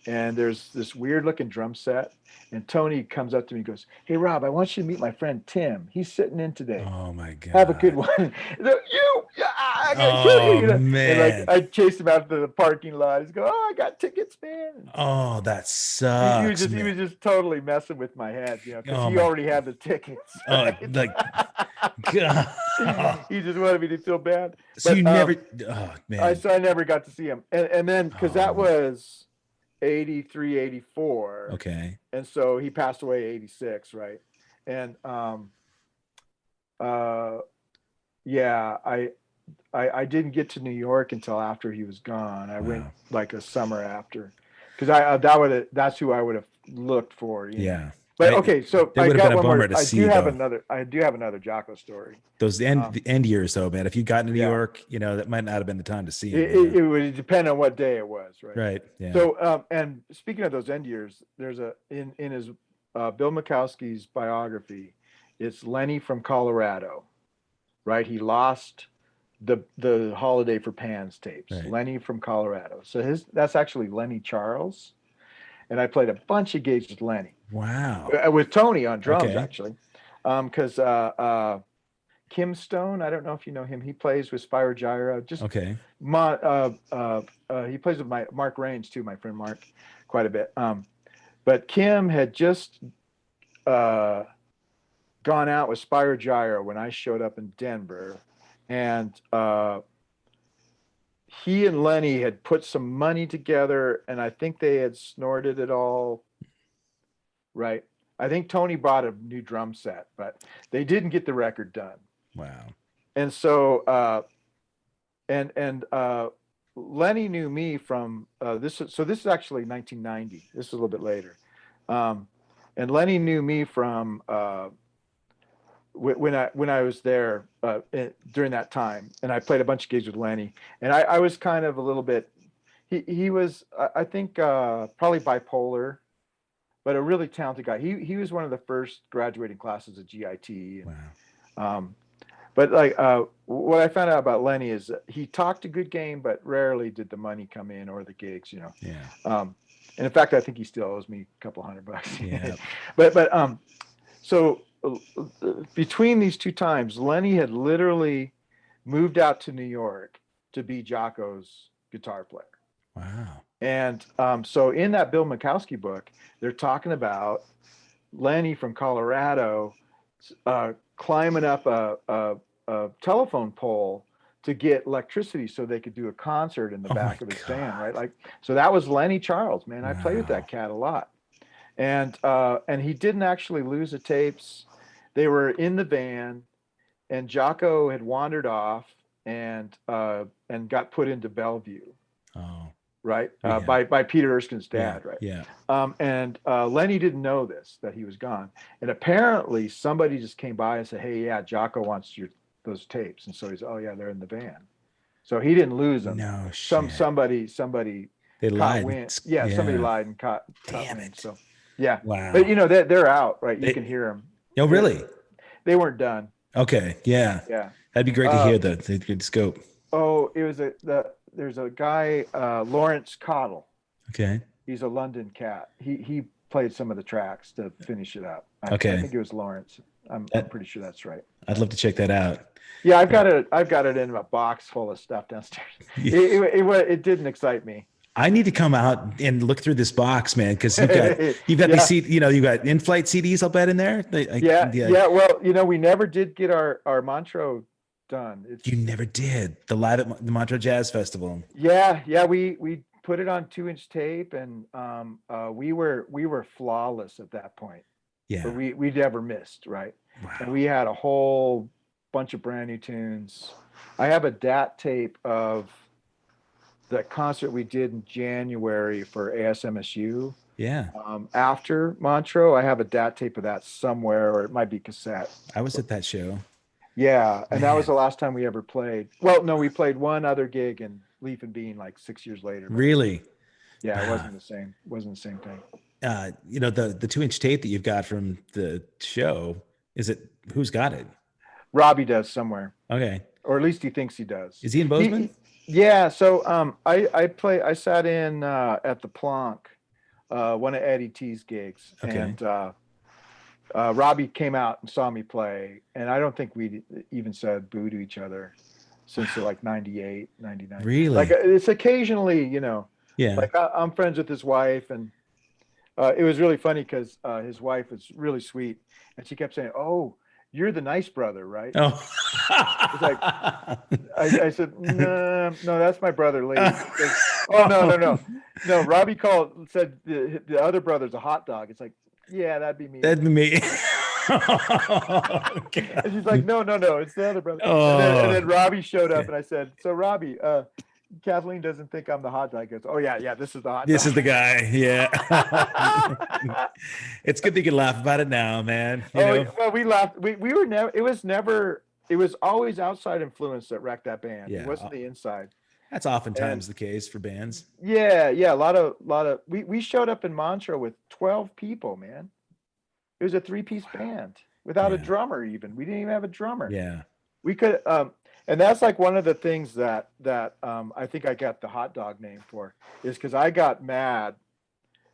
and there's this weird looking drum set, and Tony comes up to me and goes, hey, Rob, I want you to meet my friend Tim. He's sitting in today. Oh my God. Have a good one. I gotta kill you, Oh you know. And like man. I chased him out to the parking lot. He's going, oh, I got tickets, man. Oh, that He sucks, he was man. just totally messing with my head, you know, because Oh he my. already had the tickets, Oh, right? like God. He just wanted me to feel bad. So you But never. Oh I man. so I never got to see him. And then because that Oh. was 83, 84, Okay. and so he passed away 86, right? And uh yeah, I didn't get to New York until after he was gone. I went Wow. like a summer after, because that's who I would have looked for, you know. Yeah. But okay, so It I would have been got a one bummer more. to see though. I do have another Jocko story. Those Um, the end years though, man. If you got to New yeah, York, that might not have been the time to see him. it would depend on what day it was, right? Right. Yeah. So, and speaking of those end years, there's in his Bill Mikowski's biography, it's Lenny from Colorado, right? He lost the Holiday for Pans tapes. Right. Lenny from Colorado. So that's actually Lenny Charles, and I played a bunch of gigs with Lenny, Wow. with Tony on drums Okay. actually, because Kim Stone, I don't know if you know him. He plays with Spyro Gyra. Okay. He plays with Mark Rains too, my friend Mark, quite a bit. But Kim had just gone out with Spyro Gyra when I showed up in Denver, and he and Lenny had put some money together, and I think they had snorted it all. Right. I think Tony bought a new drum set, but they didn't get the record done. Wow. And so, and Lenny knew me from this. So this is actually 1990. This is a little bit later. And Lenny knew me from when I was there during that time, and I played a bunch of gigs with Lenny. And I was kind of a little bit. He was, I think, probably bipolar, but a really talented guy. He was one of the first graduating classes at GIT. And, Wow. but like what I found out about Lenny is that he talked a good game, but rarely did the money come in or the gigs, you know. Yeah. And in fact, I think he still owes me a couple $100. Yeah. but so between these two times, Lenny had literally moved out to New York to be Jocko's guitar player. Wow. And so in that Bill Mikowski book, they're talking about Lenny from Colorado climbing up a telephone pole to get electricity so they could do a concert in the back of his van, right? Like, so that was Lenny Charles, man. I played with that cat a lot. And he didn't actually lose the tapes. They were in the van, and Jocko had wandered off and got put into Bellevue. Oh. Right. Yeah. By Peter Erskine's dad. Yeah. Right. Yeah. And Lenny didn't know this, that he was gone. And apparently somebody just came by and said, hey, yeah, Jocko wants those tapes. And so he's, oh yeah, they're in the van. So he didn't lose them. No shit. Somebody They lied. Wind. Yeah, somebody lied and caught Damn wind. it. So yeah. Wow. But they're out, right? You can hear them. No, really? They weren't done. Okay. Yeah. Yeah. That'd be great to hear the good scope. Oh, it was there's a guy, Lawrence Cottle. Okay. He's a London cat. He played some of the tracks to finish it up. I think it was Lawrence. I'm pretty sure that's right. I'd love to check that out. Yeah, I've got it in a box full of stuff downstairs. It didn't excite me. I need to come out and look through this box, man, because you've got these you got in-flight CDs, I'll bet, in there. Yeah. Well, we never did get our Montreux done. You never did the live at the Montreux Jazz Festival. Yeah. We put it on 2-inch tape, and we were flawless at that point. Yeah, but we never missed, right? Wow. And we had a whole bunch of brand new tunes. I have a DAT tape of the concert we did in January for ASMSU. Yeah. After Montreux, I have a DAT tape of that somewhere, or it might be cassette. I was at that show. Yeah, and that was the last time we ever played. Well, no, we played one other gig in Leaf and Bean like 6 years later. Really? Yeah, it wasn't the same. It wasn't the same thing. The 2-inch tape that you've got from the show, who's got it? Robbie does somewhere. Okay. Or at least he thinks he does. Is he in Bozeman? Yeah. So I sat in at the Plonk, one of Eddie T's gigs. Okay. And Robbie came out and saw me play, and I don't think we even said boo to each other. since like 98, 99. Really? Like it's occasionally, Yeah. like I'm friends with his wife, and it was really funny because his wife was really sweet, and she kept saying, "Oh, you're the nice brother, right?" Oh. It's like I said, "No, no, that's my brother Lee." She goes, "Oh, no." Robbie said the other brother's a hot dog. It's like, yeah, that'd be me. That'd be me. And she's like, no, it's the other brother. And then Robbie showed up, and I said, "So Robbie, Kathleen doesn't think I'm the hot dog." He goes, "Oh yeah, this is the hot dog. This is the guy." Yeah. It's good that you can laugh about it now, man. You know? Well, we laughed. We were never. It was always outside influence that wrecked that band. Yeah. It wasn't the inside. That's oftentimes the case for bands. Yeah. A lot of. We showed up in Montreux with 12 people, man. It was a 3-piece band without a drummer. Even we didn't even have a drummer. Yeah. We could. And that's like one of the things that I think I got the hot dog name for, is because I got mad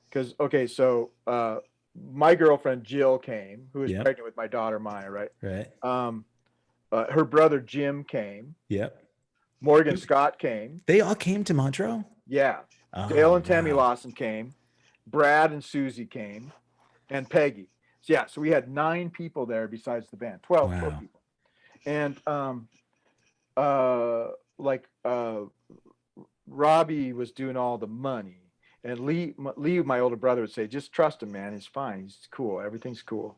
because so my girlfriend Jill came, who was pregnant with my daughter Maya, right? Right. Her brother Jim came. Yep. Morgan Scott came. They all came to Montreux? Yeah. Oh, Dale and Tammy Lawson came. Brad and Susie came, and Peggy. So we had 9 people there besides the band. 12 people. And Robbie was doing all the money, and Lee, my older brother, would say, "Just trust him, man. He's fine. He's cool. Everything's cool."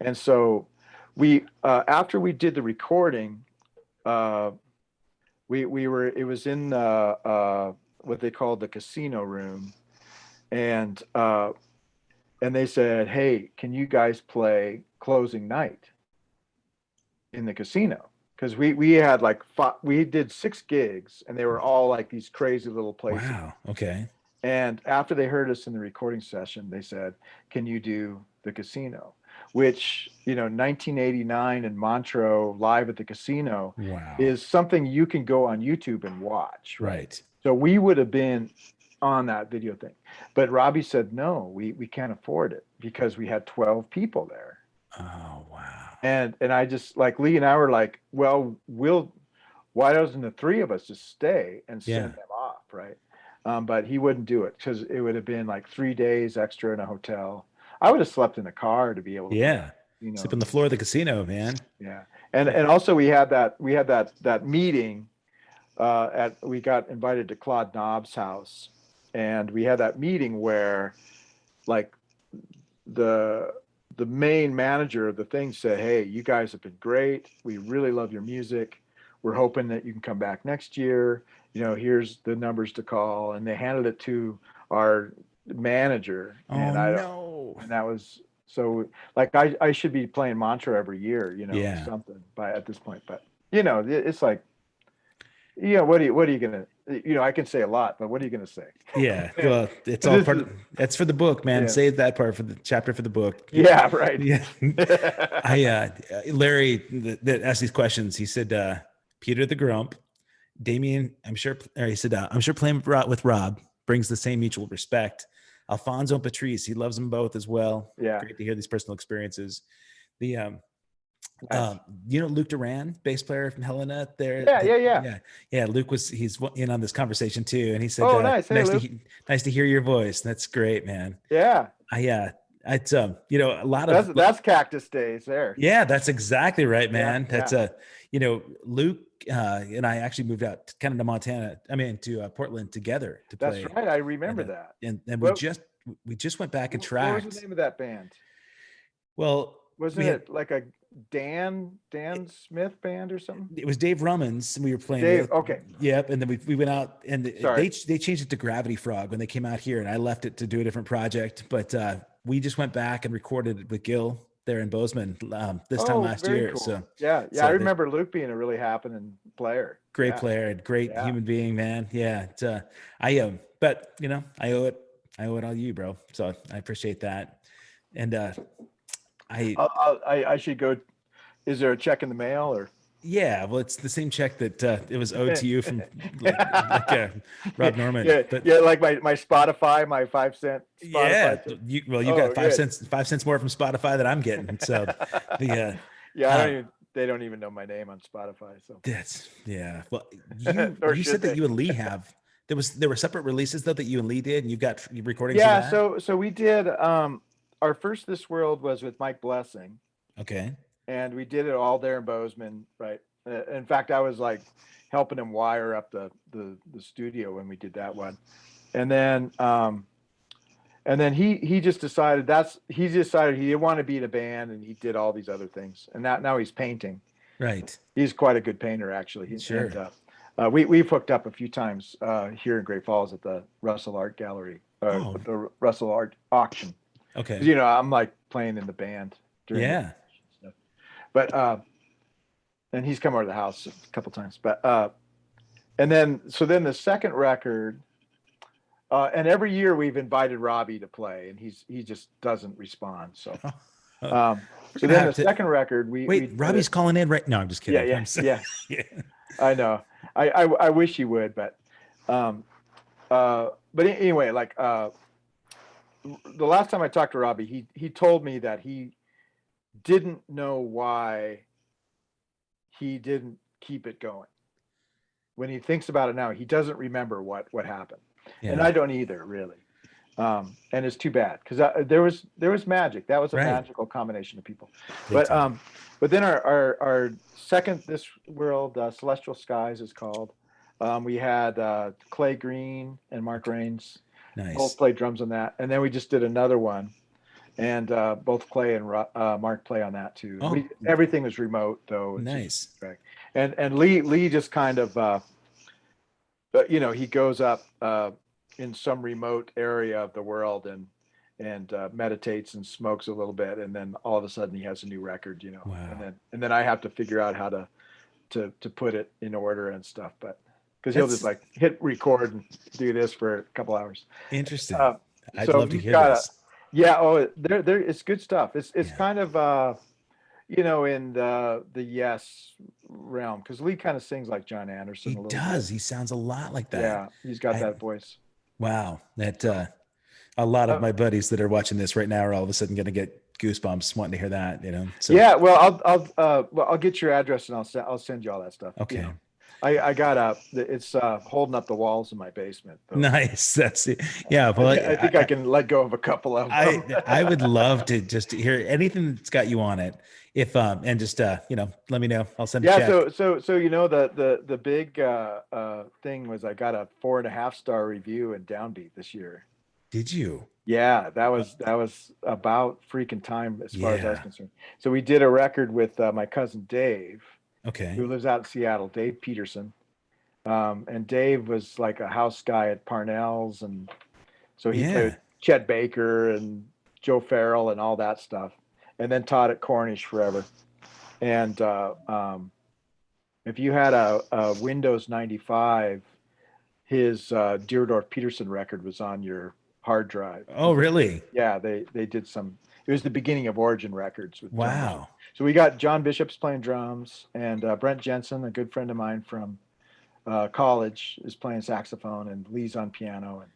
And so we, after we did the recording, it was in what they called the casino room, and they said, "Hey, can you guys play closing night in the casino?" Because we had we did 6 gigs, and they were all like these crazy little places. Wow. Okay. And after they heard us in the recording session, they said, "Can you do the casino?" Which, 1989 in Montreux, live at the casino, is something you can go on YouTube and watch. Right. So we would have been on that video thing. But Robbie said, "No, we can't afford it," because we had 12 people there. Oh, wow. And I just, like, Lee and I were like, "Well, why doesn't the 3 of us just stay and send them off?" Right. But he wouldn't do it because it would have been like 3 days extra in a hotel. I would have slept in the car to be able to sleep on the floor of the casino, man. Yeah. And also we had that meeting we got invited to Claude Knob's house, and we had that meeting where, like, the main manager of the thing said, "Hey, you guys have been great. We really love your music. We're hoping that you can come back next year. Here's the numbers to call." And they handed it to our manager. And that was so, like, I should be playing Montreux every year, something at this point. But it's like, what are you gonna, I can say a lot, but what are you gonna say? Yeah, well, it's all that's for the book, man. Save that part for the chapter for the book. Yeah, right. Yeah. Larry that asked these questions, he said, Peter the Grump, Damien, I'm sure playing with Rob brings the same mutual respect. Alfonso and Patrice, he loves them both as well. Yeah. Great to hear these personal experiences. The Luke Duran, bass player from Helena there. Yeah. Luke he's in on this conversation too. And he said, "Oh, nice. Hey, nice to hear your voice." That's great, man. Yeah. It's a lot of that's Cactus Days there. Yeah, that's exactly right, man. That's Luke and I actually moved out to Portland together to play. That's right. I remember that. And we just went back and tracked. What was the name of that band? Well, wasn't it like a Dan Smith band or something? It was Dave Rummins. We were playing. Dave, okay. Yep. And then we went out, and they changed it to Gravity Frog when they came out here, and I left it to do a different project. But we just went back and recorded it with Gil there in Bozeman this time last year. Cool. So I remember Luke being a really happening player. Great player and great human being, man. Yeah. But I owe it all you, bro. So I appreciate that. And I should go. Is there a check in the mail or? Yeah, well, it's the same check that it was owed to you from Rob Norman. Like my Spotify, my 5 cent. Spotify you got 5 cents more from Spotify that I'm getting. So I don't even they don't even know my name on Spotify. So That's yeah. Well, or you should said that they? you and Lee have there were separate releases though that you and Lee did, and you've got recordings of Yeah. that. So we did. Our first This World was with Mike Blessing, Okay. and we did it all there in Bozeman, right? In fact, I was like helping him wire up the studio when we did that one, and then he just decided he didn't want to be in a band, and he did all these other things, and now he's painting. Right. He's quite a good painter, actually. Sure. And we've hooked up a few times here in Great Falls at the Russell Art Gallery, Oh. the Russell Art Auction. Okay. 'Cause, I'm like playing in the band during Yeah. stuff. But and he's come over to the house a couple times. But and then the second record, and every year we've invited Robbie to play, and he just doesn't respond. So so then the second record we Robbie's calling in right. No, I'm just kidding. Yeah. I know. I wish he would, but anyway, like the last time I talked to Robbie, he told me that he didn't know why he didn't keep it going. When he thinks about it now, he doesn't remember what happened, and I don't either, really. And it's too bad because there was magic. That was a magical combination of people. But then our second This World, Celestial Skies is called. We had Clay Green and Mark Rains. Nice. Both played drums on that, and then we just did another one, and both Clay and Mark play on that too. Oh. Everything was remote though. Nice. And Lee just kind of he goes up in some remote area of the world and meditates and smokes a little bit, and then all of a sudden he has a new record. Wow. And then I have to figure out how to put it in order and stuff, but. Because he'll just like hit record and do this for a couple hours. Interesting. I'd so love to hear this. There it's good stuff. It's kind of in the Yes realm, because Lee kind of sings like John Anderson. He does. He sounds a lot like that. Yeah, he's got that voice. Wow, that a lot of my buddies that are watching this right now are all of a sudden going to get goosebumps wanting to hear that. So. Yeah, well, I'll get your address and I'll send you all that stuff. Okay. I got it's holding up the walls in my basement. Though. Nice. That's it. Yeah. Well, I think I can let go of a couple of them. I would love to just hear anything that's got you on it. If and just let me know. I'll send a check. So the big thing was I got a 4.5-star review in Downbeat this year. Did you? Yeah, that was about freaking time as far as I was concerned. So we did a record with my cousin Dave. Okay. Who lives out in Seattle, Dave Peterson. And Dave was like a house guy at Parnell's. And so he played Chet Baker and Joe Farrell and all that stuff. And then taught at Cornish forever. And if you had a Windows 95, his Deerdorf Peterson record was on your hard drive. Oh, really? Yeah, they did some. It was the beginning of Origin Records. Wow. So we got John Bishop's playing drums, and Brent Jensen, a good friend of mine from college, is playing saxophone, and Lee's on piano. And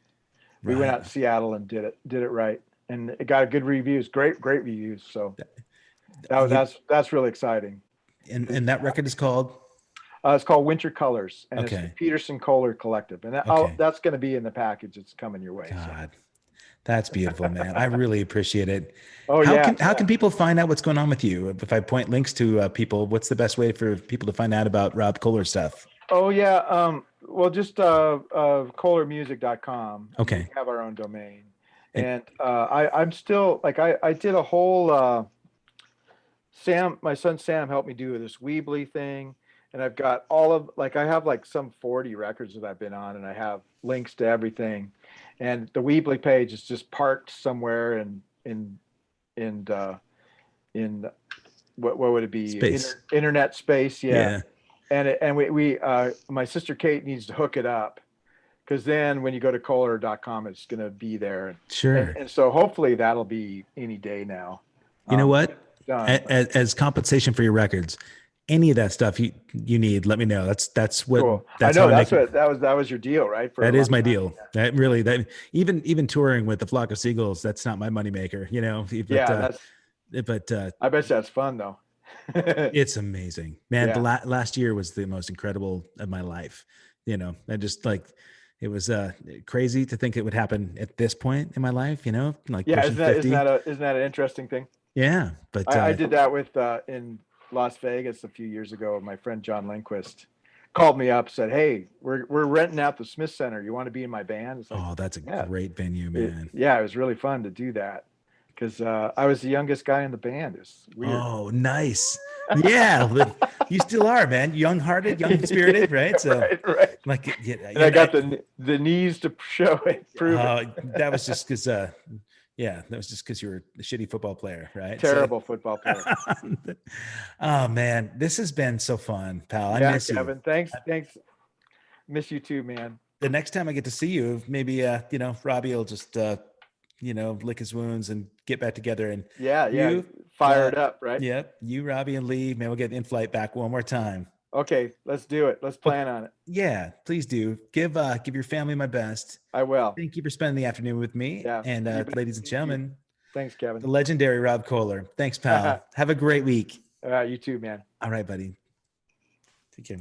we went out to Seattle and did it right, and it got good reviews, great reviews. So that's really exciting. And that record is called? It's called Winter Colors, and it's the Peterson Kohler Collective, and that's going to be in the package. It's coming your way. God. So. That's beautiful, man. I really appreciate it. Oh, how can people find out what's going on with you? If I point links to people, what's the best way for people to find out about Rob Kohler stuff? Oh, yeah. Well, just kohlermusic.com. Okay. We have our own domain. And I'm still, like, I did a whole, my son Sam helped me do this Weebly thing. And I've got I have like some 40 records that I've been on, and I have links to everything. And the Weebly page is just parked somewhere in what would it be? Space. Internet space. Yeah. And we my sister Kate needs to hook it up, because then when you go to kohler.com, it's going to be there. Sure. And so hopefully that'll be any day now. You know what? As compensation for your records, any of that stuff you need, let me know. That's what cool. That's I know how that was your deal, right? That is my deal. That really, even touring with the Flock of Seagulls, that's not my moneymaker, but I bet that's fun though. It's amazing, man. The Yeah. last year was the most incredible of my life. I just like, it was crazy to think it would happen at this point in my life, like Yeah, pushing 50. isn't that an interesting thing? Yeah. But I did that with in Las Vegas a few years ago. My friend John Lindquist called me up, said, "Hey, we're renting out the Smith Center. You want to be in my band?" It's like, oh, that's a yeah, great venue, man. yeah, it was really fun to do that because I was the youngest guy in the band. It's weird. Oh, nice. Yeah. But you still are, man. Young hearted, young spirited, right? So Right, right. like, yeah, And I got the knees to show it, prove it. that was just because, yeah, that was just because you were a shitty football player, right? So, Terrible football player. oh man, this has been so fun, pal. I Yeah, miss you. Kevin. Thanks. Miss you too, man. The next time I get to see you, maybe Robbie will just lick his wounds and get back together. And Yeah, you fired up, right? Yep, you, Robbie, and Lee, man, we'll get in flight back one more time. Okay, let's do it. Let's plan on it. Yeah, please do. Give your family my best. I will. Thank you for spending the afternoon with me. Yeah. And ladies and gentlemen, thanks, Kevin. the legendary Rob Kohler. Thanks, pal. Have a great week. You too, man. All right, buddy. Take care.